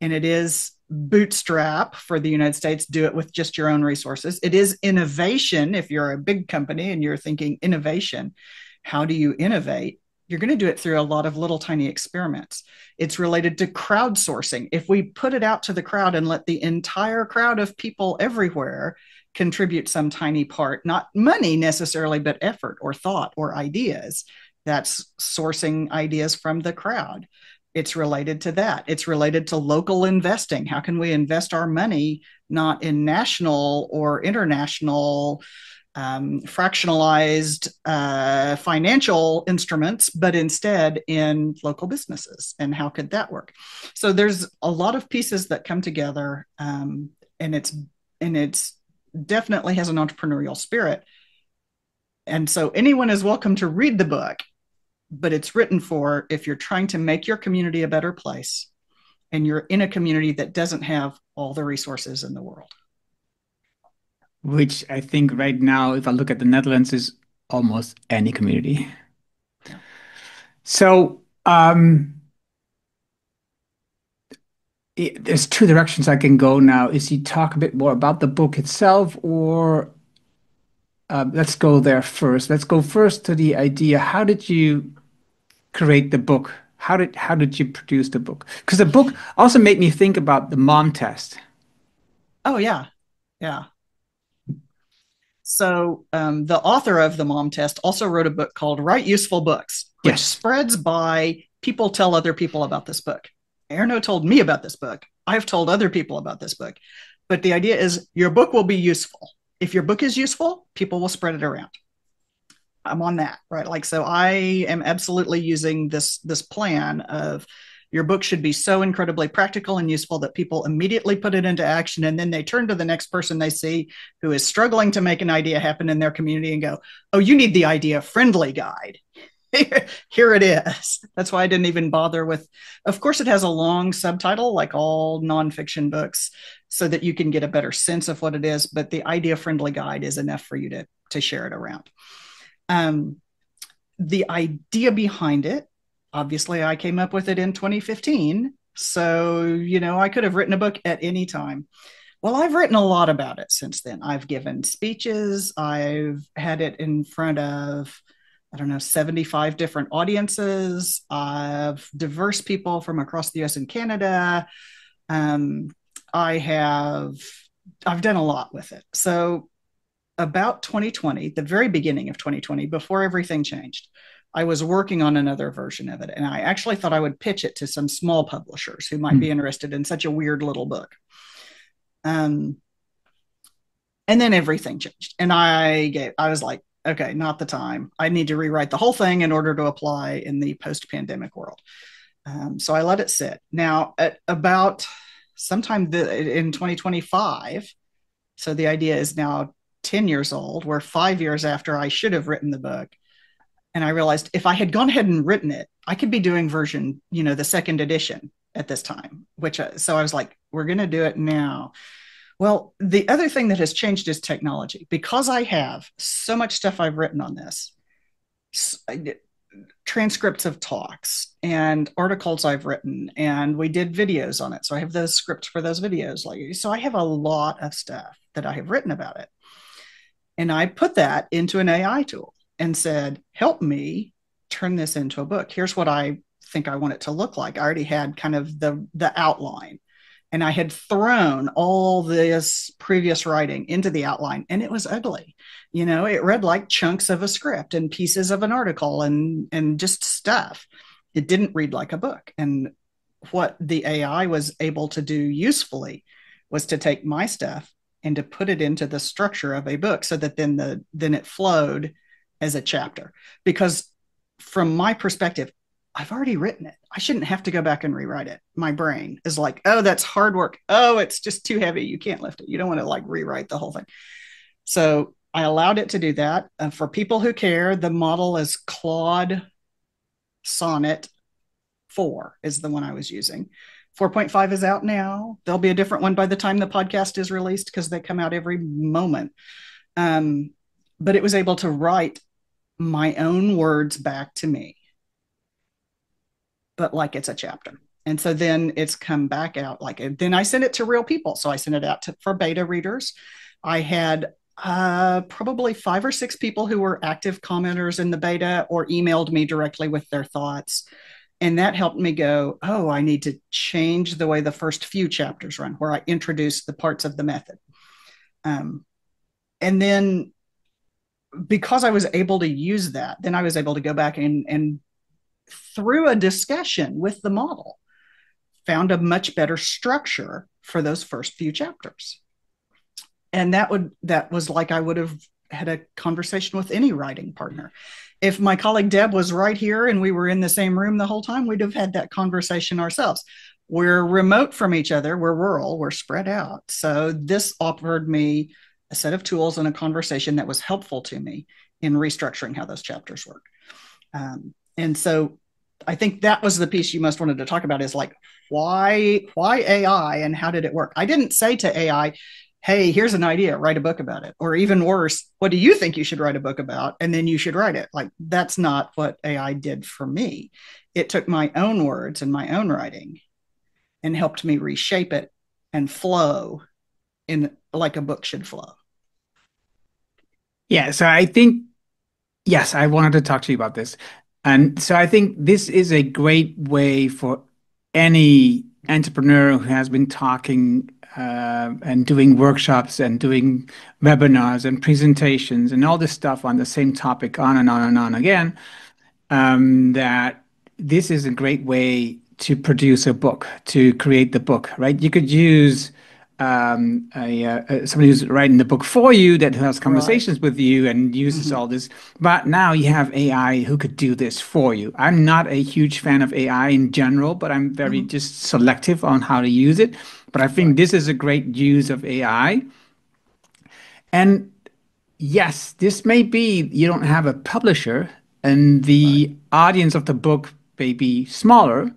and it is bootstrap for the United States, do it with just your own resources. It is innovation. If you're a big company and you're thinking innovation, how do you innovate? You're going to do it through a lot of little tiny experiments. It's related to crowdsourcing. If we put it out to the crowd and let the entire crowd of people everywhere contribute some tiny part, not money necessarily, but effort or thought or ideas, that's sourcing ideas from the crowd. It's related to that. It's related to local investing. How can we invest our money not in national or international fractionalized financial instruments, but instead in local businesses? And how could that work? So there's a lot of pieces that come together, and it's definitely has an entrepreneurial spirit. And so anyone is welcome to read the book, but it's written for if you're trying to make your community a better place and you're in a community that doesn't have all the resources in the world. which I think right now, if I look at the Netherlands, is almost any community. Yeah. So there's two directions I can go now. Is you talk a bit more about the book itself, or let's go there first. Let's go first to the idea. How did you create the book? How did you produce the book? Because the book also made me think about the mom test. Oh, yeah. Yeah. So the author of the Mom Test also wrote a book called Write Useful Books, which Yes. spreads by people tell other people about this book. Erno told me about this book. I've told other people about this book. But the idea is your book will be useful. If your book is useful, people will spread it around. I'm on that, right? Like, so I am absolutely using this plan of your book should be so incredibly practical and useful that people immediately put it into action, and then they turn to the next person they see who is struggling to make an idea happen in their community and go, "Oh, you need the idea friendly guide." Here it is. That's why I didn't even bother with. Of course, it has a long subtitle, like all nonfiction books, so that you can get a better sense of what it is. But the idea friendly guide is enough for you to share it around. Um, the idea behind it, obviously, I came up with it in 2015. So, I could have written a book at any time. Well, I've written a lot about it since then. I've given speeches, I've had it in front of, I don't know, 75 different audiences, I've diverse people from across the US and Canada. Um, I have, I've done a lot with it. So, about 2020, the very beginning of 2020, before everything changed, I was working on another version of it. And I actually thought I would pitch it to some small publishers who might be interested in such a weird little book. Um, and then everything changed. And I was like, okay, not the time. I need to rewrite the whole thing in order to apply in the post pandemic world. So I let it sit. Now, at about sometime in 2025, so the idea is now 10 years old. We're 5 years after I should have written the book. And I realized if I had gone ahead and written it, I could be doing version, the second edition at this time, so I was like, we're going to do it now. Well, the other thing that has changed is technology. Because I have so much stuff I've written on this, transcripts of talks and articles I've written, and we did videos on it. So I have those scripts for those videos. So I have a lot of stuff that I have written about it. And I put that into an AI tool and said, help me turn this into a book. Here's what I think I want it to look like. I already had kind of the outline, and I had thrown all this previous writing into the outline, and it was ugly. It read like chunks of a script and pieces of an article and just stuff. It didn't read like a book. And what the AI was able to do usefully was to take my stuff and to put it into the structure of a book, so that then it flowed as a chapter. Because from my perspective, I've already written it. I shouldn't have to go back and rewrite it. My brain is like, oh, that's hard work. Oh, it's just too heavy. You can't lift it. You don't want to rewrite the whole thing. So I allowed it to do that. For people who care, the model is Claude Sonnet 4 is the one I was using. 4.5 is out now. There'll be a different one by the time the podcast is released, because they come out every moment. But it was able to write my own words back to me, but like it's a chapter. And so then it's come back out then I sent it to real people. So I sent it out for beta readers. I had probably 5 or 6 people who were active commenters in the beta or emailed me directly with their thoughts. And that helped me go, oh, I need to change the way the first few chapters run, where I introduce the parts of the method. And then because I was able to use that, then I was able to go back and through a discussion with the model, found a much better structure for those first few chapters. And that was like I would have had a conversation with any writing partner. If my colleague Deb was right here and we were in the same room the whole time, we'd have had that conversation ourselves. We're remote from each other. We're rural. We're spread out. So this offered me a set of tools and a conversation that was helpful to me in restructuring how those chapters work. And so I think that was the piece you most wanted to talk about, is why AI and how did it work? I didn't say to AI, hey, here's an idea, write a book about it. Or even worse, what do you think you should write a book about? And then you should write it. That's not what AI did for me. It took my own words and my own writing and helped me reshape it and flow in like a book should flow. Yeah, so I think, yes, I wanted to talk to you about this. And so I think this is a great way for any entrepreneur who has been talking and doing workshops and doing webinars and presentations and all this stuff on the same topic on and on and on again, that this is a great way to produce a book, to create the book, right? You could use somebody who's writing the book for you, that has conversations Right. with you and uses Mm-hmm. all this. But now you have AI who could do this for you. I'm not a huge fan of AI in general, but I'm very Mm-hmm. just selective on how to use it. But I think Right. this is a great use of AI. And yes, this may be you don't have a publisher and Right. the audience of the book may be smaller,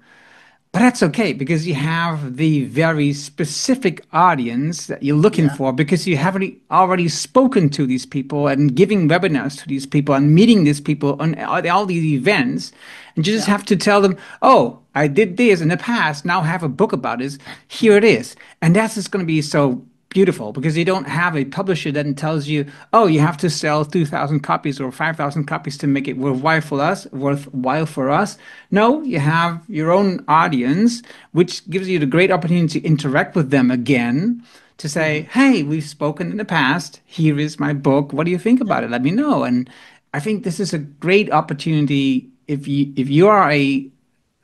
But that's okay because you have the very specific audience that you're looking Yeah. for because you have already spoken to these people and giving webinars to these people and meeting these people on all these events. And you just Yeah. have to tell them, oh, I did this in the past. Now I have a book about this. Here it is. And that's just going to be so beautiful because you don't have a publisher that tells you, oh, you have to sell 2,000 copies or 5,000 copies to make it worthwhile for us. No, you have your own audience, which gives you the great opportunity to interact with them again, to Mm-hmm. say, hey, we've spoken in the past. Here is my book. What do you think Yeah. about it? Let me know. And I think this is a great opportunity if you are a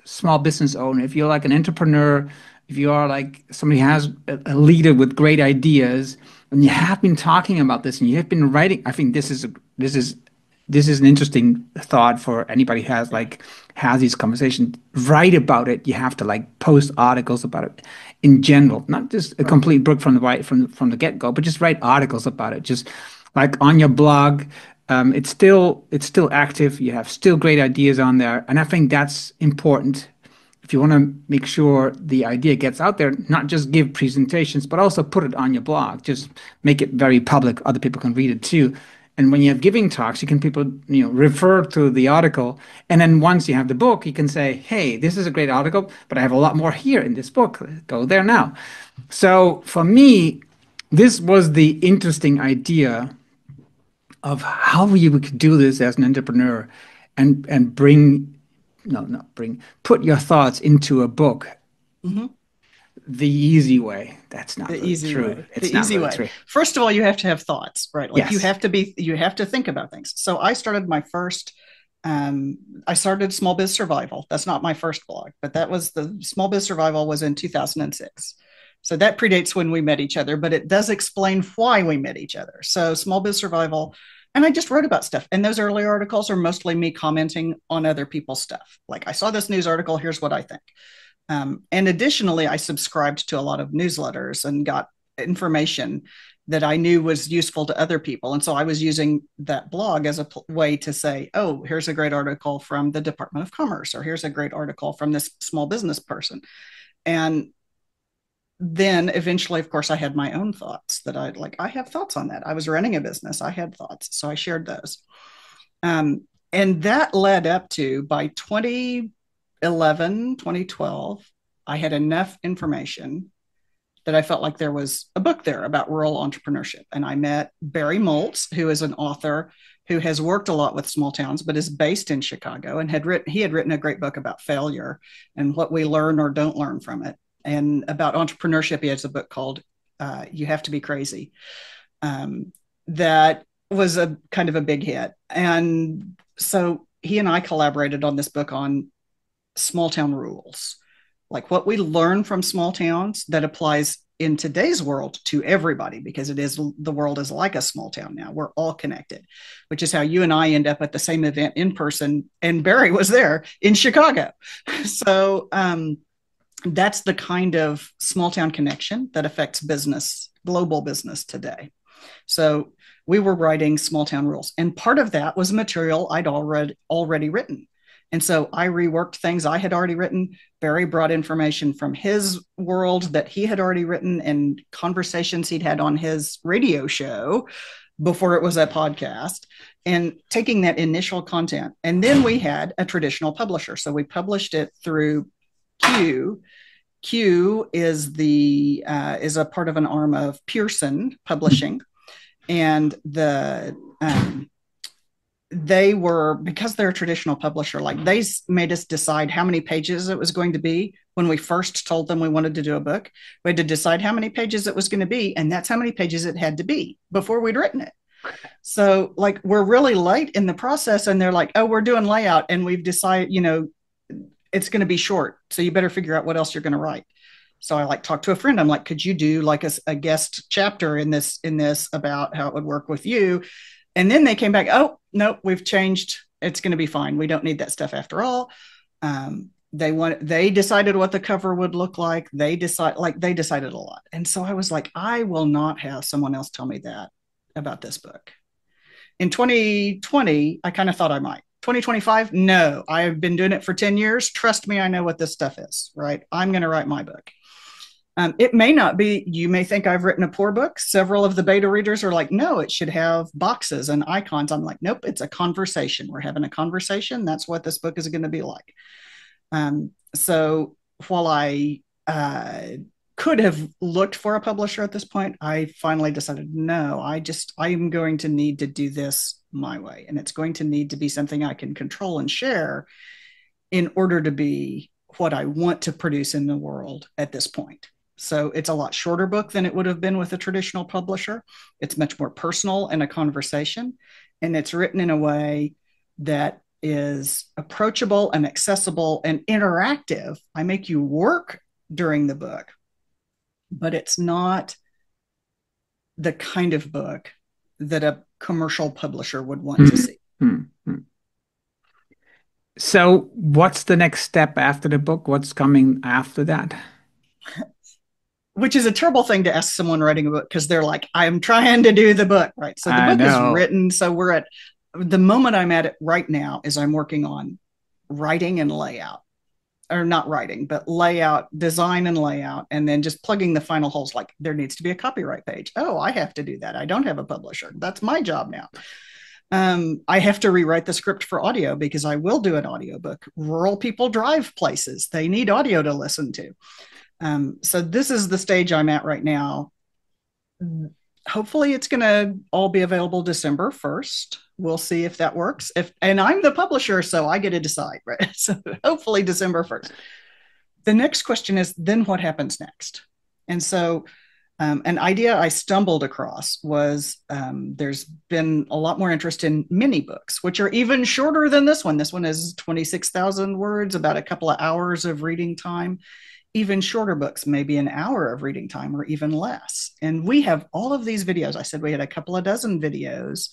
small business owner, if you're like an entrepreneur, if you are like somebody who has a leader with great ideas, and you have been talking about this and you have been writing, I think this is an interesting thought for anybody who Yeah. has these conversations. Write about it. You have to like post articles about it in general, not just a Right. complete book from the right from the get go, but just write articles about it. Just like on your blog, it's still active. You have still great ideas on there, and I think that's important. If you want to make sure the idea gets out there, not just give presentations, but also put it on your blog. Just make it very public. Other people can read it too. And when you have giving talks, you can people refer to the article, and then once you have the book, you can say, "Hey, this is a great article, but I have a lot more here in this book. Go there now." So for me, this was the interesting idea of how you could do this as an entrepreneur and bring no not bring put your thoughts into a book Mm-hmm. the easy way. That's not The really easy true. way. The It's not easy really way. true. First of all, you have to have thoughts, right? Like Yes. you have to think about things. So I started my first I started Small Biz Survival. That's not my first blog, but that was the Small Biz Survival was in 2006. So that predates when we met each other, but it does explain why we met each other. So Small Biz Survival, and I just wrote about stuff. And those early articles are mostly me commenting on other people's stuff. Like I saw this news article, here's what I think. And additionally, I subscribed to a lot of newsletters and got information that I knew was useful to other people. And so I was using that blog as a way to say, oh, here's a great article from the Department of Commerce, or here's a great article from this small business person. And then eventually, of course, I had my own thoughts that I have thoughts on that. I was running a business, I had thoughts. So I shared those. And that led up to by 2011, 2012, I had enough information that I felt like there was a book there about rural entrepreneurship. And I met Barry Moltz, who is an author who has worked a lot with small towns, but is based in Chicago and he had written a great book about failure and what we learn or don't learn from it. And about entrepreneurship, he has a book called You Have to Be Crazy. That was a kind of a big hit. And so he and I collaborated on this book on small town rules, like what we learn from small towns that applies in today's world to everybody, because the world is like a small town now. We're all connected, which is how you and I end up at the same event in person. And Barry was there in Chicago. So that's the kind of small town connection that affects business, global business today. So we were writing small town rules, and part of that was material I'd already written. And so I reworked things I had already written. Barry brought information from his world that he had already written and conversations he'd had on his radio show before it was a podcast, and taking that initial content. And then we had a traditional publisher. So we published it through Q. Q is a part of an arm of Pearson Publishing, and they were, because they're a traditional publisher, like they made us decide how many pages it was going to be. When we first told them we wanted to do a book, we had to decide how many pages it was going to be, and that's how many pages it had to be before we'd written it. So like we're really late in the process, and they're like, oh, we're doing layout and we've decided, it's going to be short, so you better figure out what else you're going to write. So I like talked to a friend. I'm like, could you do like a guest chapter in this about how it would work with you? And then they came back, oh, no, we've changed. It's going to be fine. We don't need that stuff after all. They decided what the cover would look like. They decided a lot. And so I was like, I will not have someone else tell me that about this book. In 2020, I kind of thought I might. 2025? No, I've been doing it for 10 years. Trust me, I know what this stuff is, right? I'm going to write my book. It may not be, you may think I've written a poor book. Several of the beta readers are like, no, it should have boxes and icons. I'm like, nope, it's a conversation. We're having a conversation. That's what this book is going to be like. So while I could have looked for a publisher at this point, I finally decided, no, I'm going to need to do this my way. And it's going to need to be something I can control and share in order to be what I want to produce in the world at this point. So it's a lot shorter book than it would have been with a traditional publisher. It's much more personal and a conversation. And it's written in a way that is approachable and accessible and interactive. I make you work during the book, but it's not the kind of book that a commercial publisher would want to see. Mm-hmm. So what's the next step after the book? What's coming after that? Which is a terrible thing to ask someone writing a book because they're like, I'm trying to do the book, right? So the I book is know. written. So we're at the moment I'm at it right now is I'm working on writing and layout, or not writing, but layout, design and layout, and then just plugging the final holes. Like there needs to be a copyright page. Oh, I have to do that. I don't have a publisher. That's my job now. I have to rewrite the script for audio because I will do an audiobook. Rural people drive places. They need audio to listen to. So this is the stage I'm at right now. Hopefully it's going to all be available December 1st. We'll see if that works. And I'm the publisher, so I get to decide, right? So hopefully December 1st. The next question is, then what happens next? And so an idea I stumbled across was there's been a lot more interest in mini books, which are even shorter than this one. This one is 26,000 words, about a couple of hours of reading time. Even shorter books, maybe an hour of reading time or even less. And we have all of these videos. I said we had a couple of dozen videos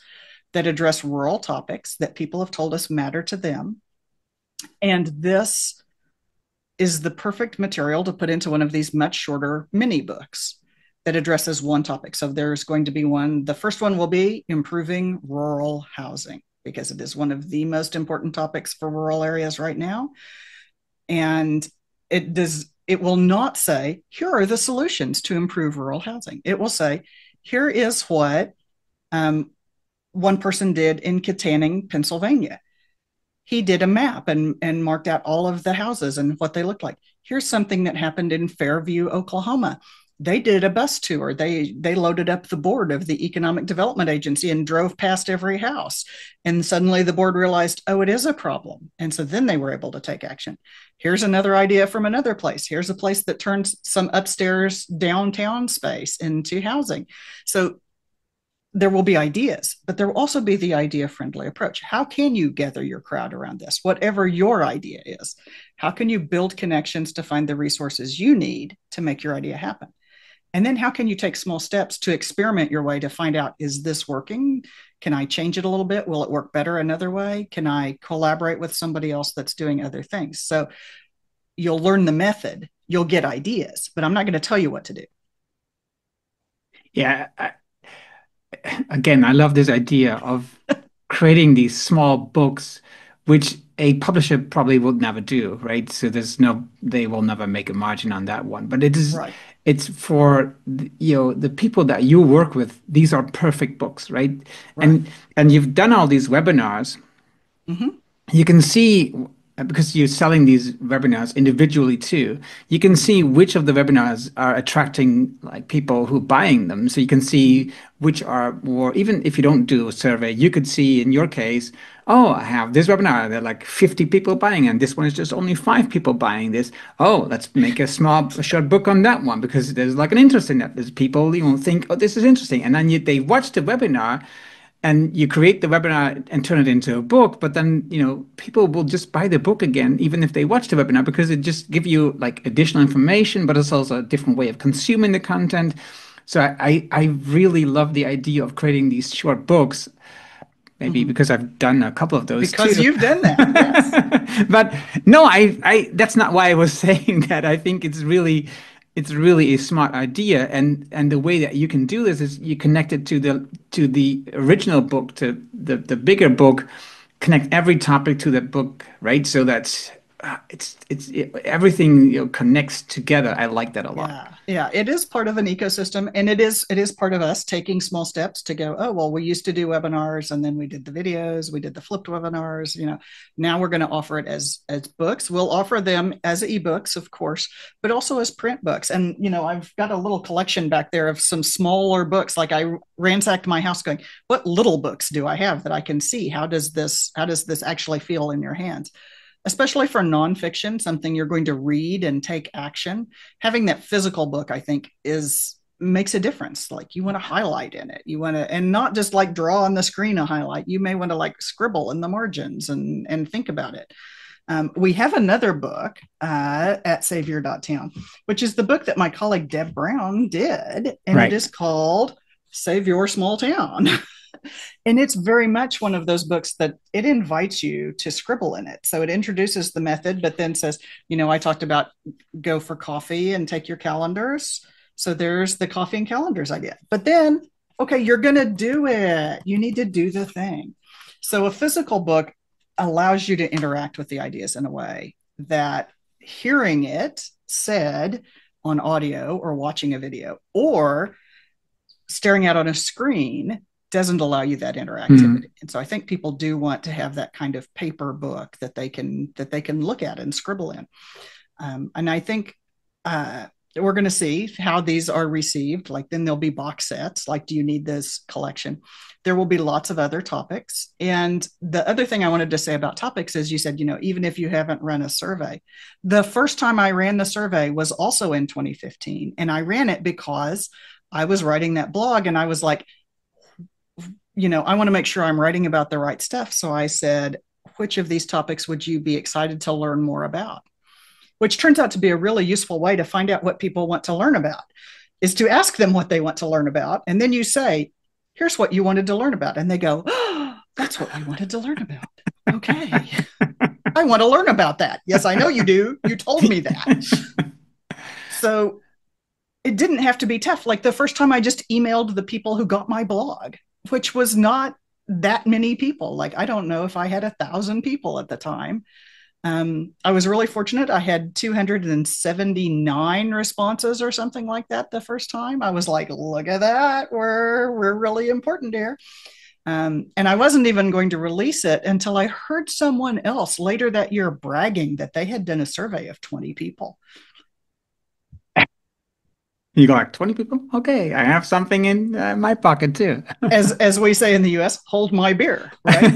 that address rural topics that people have told us matter to them. And this is the perfect material to put into one of these much shorter mini books that addresses one topic. So there's going to be one. The first one will be improving rural housing because it is one of the most important topics for rural areas right now. And it will not say, here are the solutions to improve rural housing. It will say, here is what one person did in Kittanning, Pennsylvania. He did a map and marked out all of the houses and what they looked like. Here's something that happened in Fairview, Oklahoma. They did a bus tour. They loaded up the board of the Economic Development Agency and drove past every house. And suddenly the board realized, oh, it is a problem. And so then they were able to take action. Here's another idea from another place. Here's a place that turns some upstairs downtown space into housing. So there will be ideas, but there will also be the idea-friendly approach. How can you gather your crowd around this, whatever your idea is? How can you build connections to find the resources you need to make your idea happen? And then how can you take small steps to experiment your way to find out, is this working? Can I change it a little bit? Will it work better another way? Can I collaborate with somebody else that's doing other things? So you'll learn the method, you'll get ideas, but I'm not going to tell you what to do. Yeah. Again, I love this idea of creating these small books, which a publisher probably will never do, right? So they will never make a margin on that one. But Right. it's for the people that you work with. These are perfect books, right? Right. And you've done all these webinars. Mm-hmm. You can see, because you're selling these webinars individually too, you can see which of the webinars are attracting like people who are buying them. So you can see which are more, even if you don't do a survey, you could see in your case, oh, I have this webinar, there are like 50 people buying, and this one is just only 5 people buying this. Oh, let's make a short book on that one because there's like an interest in that. There's people, think, oh, this is interesting. And then they watch the webinar and you create the webinar and turn it into a book, but then people will just buy the book again even if they watch the webinar because it just gives you like additional information, but it's also a different way of consuming the content. So I really love the idea of creating these short books, maybe Mm-hmm. because I've done a couple of those Because too. you've done that, yes. But no, I that's not why I was saying that. I think it's really a smart idea, and the way that you can do this is you connect it to the original book, to the bigger book, connect every topic to that book, right? So that's everything, connects together. I like that a lot. Yeah, yeah, it is part of an ecosystem, and it is part of us taking small steps to go, oh, well, we used to do webinars, and then we did the videos, we did the flipped webinars, now we're going to offer it as books. We'll offer them as ebooks, of course, but also as print books. And I've got a little collection back there of some smaller books. Like, I ransacked my house going, what little books do I have that I can see? How does this actually feel in your hands? Especially for nonfiction, something you're going to read and take action. Having that physical book, I think, is makes a difference. Like, you want to highlight in it, you want to, and not just like draw on the screen a highlight. You may want to like scribble in the margins and think about it. We have another book at Savior.town, which is the book that my colleague Deb Brown did, and it Right. is called Save Your Small Town. And it's very much one of those books that it invites you to scribble in it. So it introduces the method, but then says, I talked about go for coffee and take your calendars. So there's the coffee and calendars idea. But then, okay, you're going to do it. You need to do the thing. So a physical book allows you to interact with the ideas in a way that hearing it said on audio or watching a video or staring out on a screen doesn't allow you that interactivity. And so I think people do want to have that kind of paper book that they can look at and scribble in. And I think we're going to see how these are received. Like, then there'll be box sets. Like, do you need this collection? There will be lots of other topics. And the other thing I wanted to say about topics is, you said, even if you haven't run a survey, the first time I ran the survey was also in 2015. And I ran it because I was writing that blog and I was like, I want to make sure I'm writing about the right stuff. So I said, which of these topics would you be excited to learn more about? Which turns out to be a really useful way to find out what people want to learn about, is to ask them what they want to learn about. And then you say, here's what you wanted to learn about. And they go, oh, that's what I wanted to learn about. Okay. I want to learn about that. Yes, I know you do. You told me that. So it didn't have to be tough. Like, the first time I just emailed the people who got my blog, which was not that many people. Like, I don't know if I had 1,000 people at the time. I was really fortunate. I had 279 responses or something like that the first time. I was like, look at that. We're really important here. And I wasn't even going to release it until I heard someone else later that year bragging that they had done a survey of 20 people. You go like 20 people? Okay, I have something in my pocket too. As we say in the US, hold my beer, right?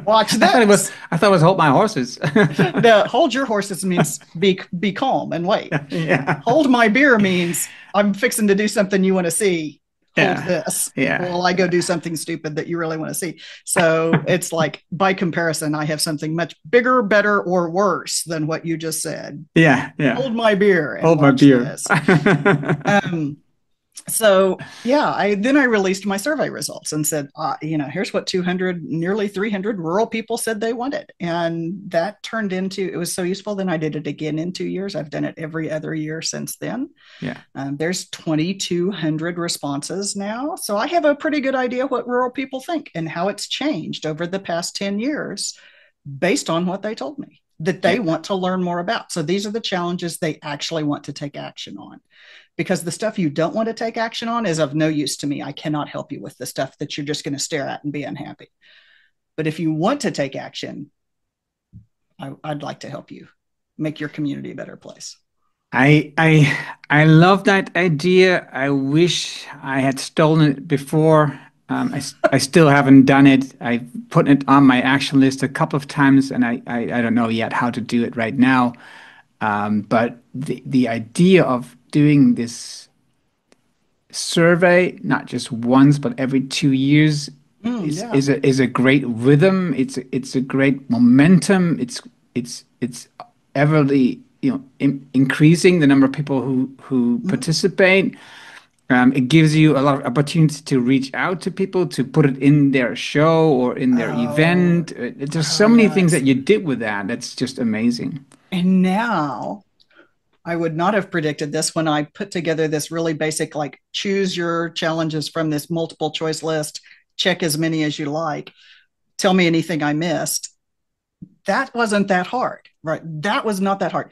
Watch this. I thought it was hold my horses. The hold your horses means be calm and wait. Yeah. Hold my beer means I'm fixing to do something you want to see. Hold this. Yeah. While I go do something stupid that you really want to see. So it's like, by comparison, I have something much bigger, better, or worse than what you just said. Yeah. Yeah. Hold my beer. And hold my beer. So yeah, then I released my survey results and said, here's what 200, nearly 300 rural people said they wanted. And that turned into, it was so useful. Then I did it again in 2 years. I've done it every other year since then. Yeah. There's 2,200 responses now. So I have a pretty good idea what rural people think and how it's changed over the past 10 years based on what they told me that they want to learn more about. So these are the challenges they actually want to take action on. Because the stuff you don't want to take action on is of no use to me. I cannot help you with the stuff that you're just going to stare at and be unhappy. But if you want to take action, I'd like to help you make your community a better place. I love that idea. I wish I had stolen it before. I still haven't done it. I put it on my action list a couple of times, and I don't know yet how to do it right now. But the idea of doing this survey, not just once, but every 2 years, is a great rhythm. It's a great momentum. It's everly increasing the number of people who participate. It gives you a lot of opportunity to reach out to people, to put it in their show or in their event. There's so many things that you did with that. That's just amazing. And now, I would not have predicted this when I put together this really basic, like, choose your challenges from this multiple choice list, check as many as you like. tell me anything I missed. That wasn't that hard, right? That was not that hard.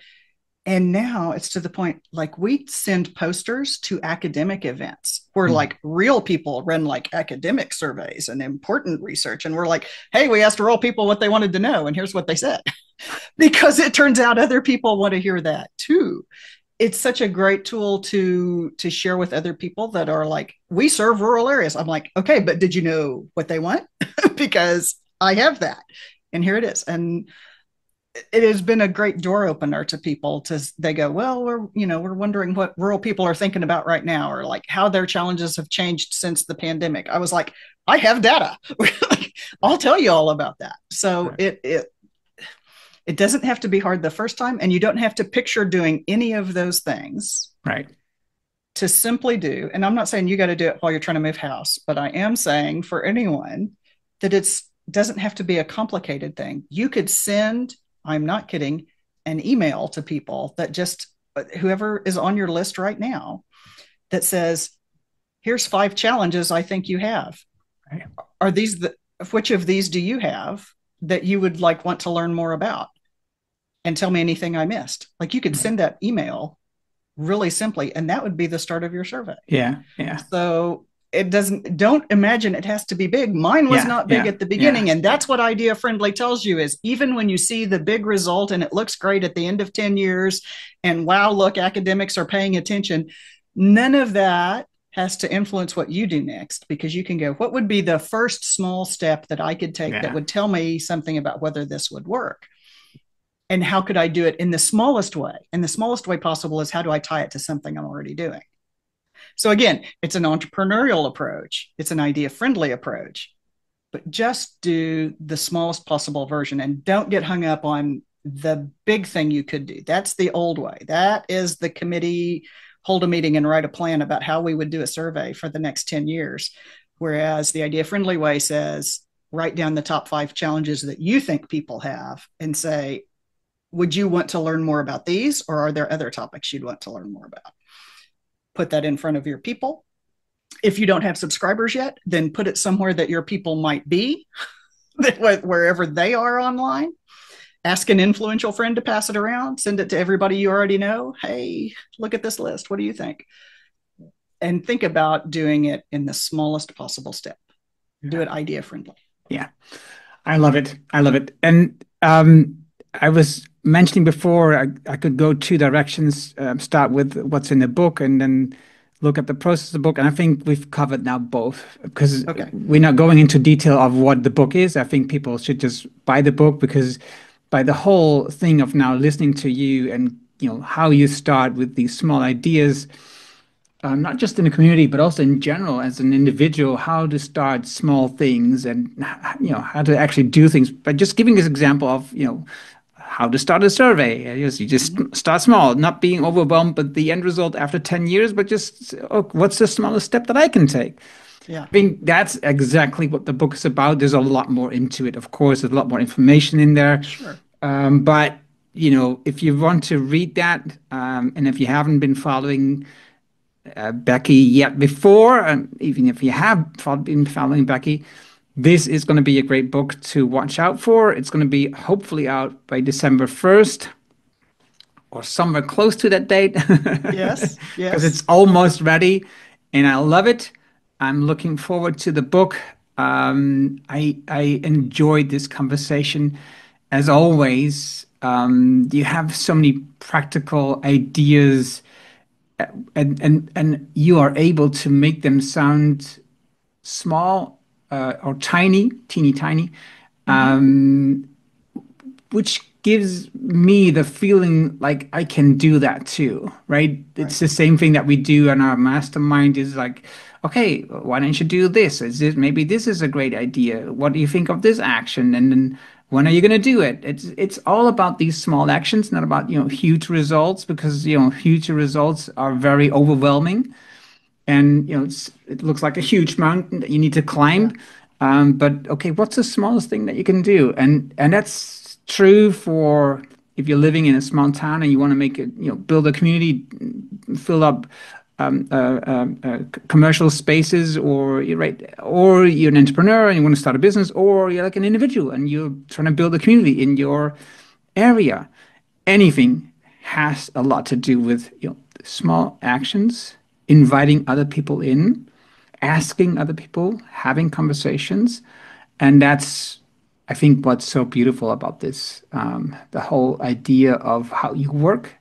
And now it's to the point like we send posters to academic events where Mhm. like real people run like academic surveys and important research. And we're like, hey, we asked real people what they wanted to know, and here's what they said. Because it turns out other people want to hear that too. It's such a great tool to share with other people that are like, we serve rural areas. I'm like, okay, but did you know what they want? Because I have that. And here it is. And it has been a great door opener to people to they go, well, we're wondering what rural people are thinking about right now, or like how their challenges have changed since the pandemic. I was like, I have data. I'll tell you all about that. So Right. it doesn't have to be hard the first time, and you don't have to picture doing any of those things Right. to simply do. And I'm not saying you got to do it while you're trying to move house, but I am saying for anyone that it's doesn't have to be a complicated thing. You could send, I'm not kidding, an email to people that just whoever is on your list right now that says, here's 5 challenges I think you have. Right. Are these the which of these do you have that you would like want to learn more about? And tell me anything I missed. Like you could Right. send that email really simply, and that would be the start of your survey. Yeah. Yeah. So it doesn't, don't imagine it has to be big. Mine was Yeah. not big Yeah. at the Yeah. beginning. And that's what Idea Friendly tells you is even when you see the big result and it looks great at the end of 10 years, and wow, look, academics are paying attention, none of that has to influence what you do next, because you can go, what would be the first small step that I could take that Yeah. would tell me something about whether this would work? And how could I do it in the smallest way? And the smallest way possible is how do I tie it to something I'm already doing? So again, it's an entrepreneurial approach, it's an idea friendly approach, but just do the smallest possible version and don't get hung up on the big thing you could do. That's the old way. That is the committee, hold a meeting and write a plan about how we would do a survey for the next 10 years. Whereas the idea friendly way says, write down the top 5 challenges that you think people have and say, would you want to learn more about these, or are there other topics you'd want to learn more about? Put that in front of your people. If you don't have subscribers yet, then put it somewhere that your people might be, wherever they are online. Ask an influential friend to pass it around. Send it to everybody you already know. Hey, look at this list. What do you think? And think about doing it in the smallest possible step. Do Yeah. it idea friendly. Yeah. I love it. I love it. And I was mentioning before, I could go 2 directions, start with what's in the book and then look at the process of the book. And I think we've covered now both because Okay. we're not going into detail of what the book is. I think people should just buy the book because by the whole thing of now listening to you and how you start with these small ideas, not just in the community, but also in general as an individual, how to start small things and how to actually do things. By just giving this example of how to start a survey. You just Mm-hmm. start small, not being overwhelmed with the end result after 10 years, but just what's the smallest step that I can take? Yeah. I think that's exactly what the book is about. There's a lot more into it, of course. There's a lot more information in there. Sure. But if you want to read that, and if you haven't been following Becky yet before, and even if you have been following Becky, this is going to be a great book to watch out for. It's going to be hopefully out by December 1st or somewhere close to that date Yes. because Yes. it's almost ready and I love it. I'm looking forward to the book. I enjoyed this conversation as always. You have so many practical ideas and you are able to make them sound small or tiny, teeny tiny, Mm-hmm. um, which gives me the feeling like I can do that too, right? It's Right. the same thing that we do in our mastermind is like, okay, why don't you do this? Is this maybe this is a great idea? What do you think of this action? And then when are you going to do it? It's all about these small actions, not about huge results because huge results are very overwhelming and it looks like a huge mountain that you need to climb. Yeah. But okay, what's the smallest thing that you can do? And that's true for if you're living in a small town and you want to make it, build a community, fill up commercial spaces, or you're right, or you're an entrepreneur and you want to start a business, or you're like an individual and you're trying to build a community in your area. Anything has a lot to do with small actions, inviting other people in, asking other people, having conversations, and that's, I think, what's so beautiful about this, the whole idea of how you work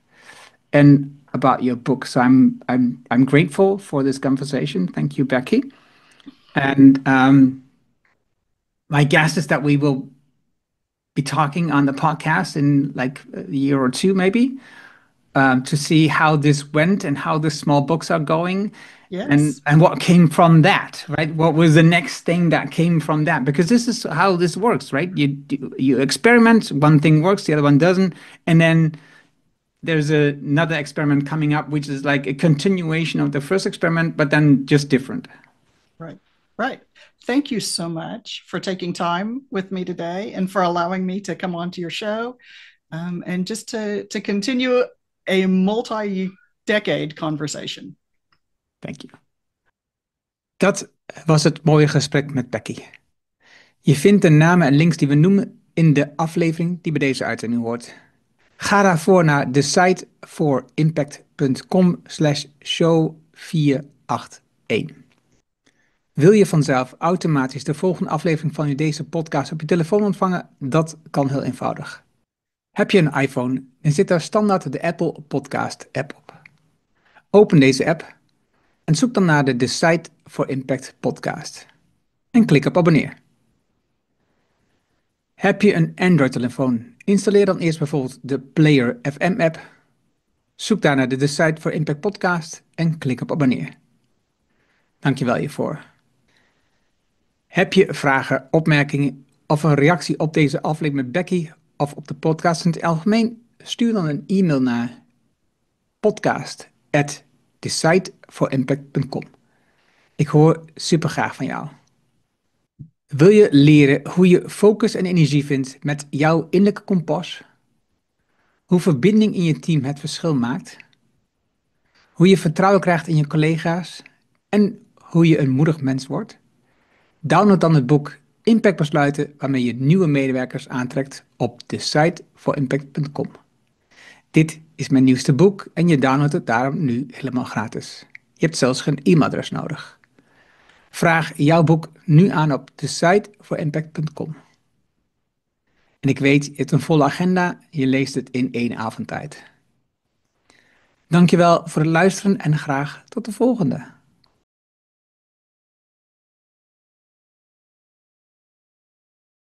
and about your book. So I'm grateful for this conversation. Thank you, Becky. And my guess is that we will be talking on the podcast in like a year or two, maybe, to see how this went and how the small books are going. Yes. And what came from that, right? What was the next thing that came from that? Because this is how this works, right? You experiment, one thing works, the other one doesn't, and then there's another experiment coming up, which is like a continuation of the first experiment, but then just different. Right. Right. Thank you so much for taking time with me today and for allowing me to come onto your show, and just to continue a multi-decade conversation. Thank you. Dat was het mooie gesprek met Becky. Je vindt de namen en links die we noemen in de aflevering die bij deze uitzending hoort. Ga daarvoor naar de site forimpact.com/show 481. Wil je vanzelf automatisch de volgende aflevering van deze podcast op je telefoon ontvangen? Dat kan heel eenvoudig. Heb je een iPhone, dan zit daar standaard de Apple Podcast app op. Open deze app en zoek dan naar de Decide for Impact podcast. En klik op abonneer. Heb je een Android-telefoon? Installeer dan eerst bijvoorbeeld de Player FM app. Zoek daar naar de Decide for Impact podcast en klik op abonneer. Dankjewel hiervoor. Heb je vragen, opmerkingen of een reactie op deze aflevering met Becky of op de podcast in het algemeen? Stuur dan een e-mail naar podcast@decideforimpact.com. Ik hoor super graag van jou. Wil je leren hoe je focus en energie vindt met jouw innerlijke kompas? Hoe verbinding in je team het verschil maakt? Hoe je vertrouwen krijgt in je collega's? En hoe je een moedig mens wordt? Download dan het boek Impact Besluiten, waarmee je nieuwe medewerkers aantrekt op de site forimpact.com. Dit is mijn nieuwste boek en je downloadt het daarom nu helemaal gratis. Je hebt zelfs geen e-mailadres nodig. Vraag jouw boek nu aan op de site forimpact.com. En ik weet, je hebt een volle agenda, je leest het in 1 avondtijd. Dankjewel voor het luisteren en graag tot de volgende.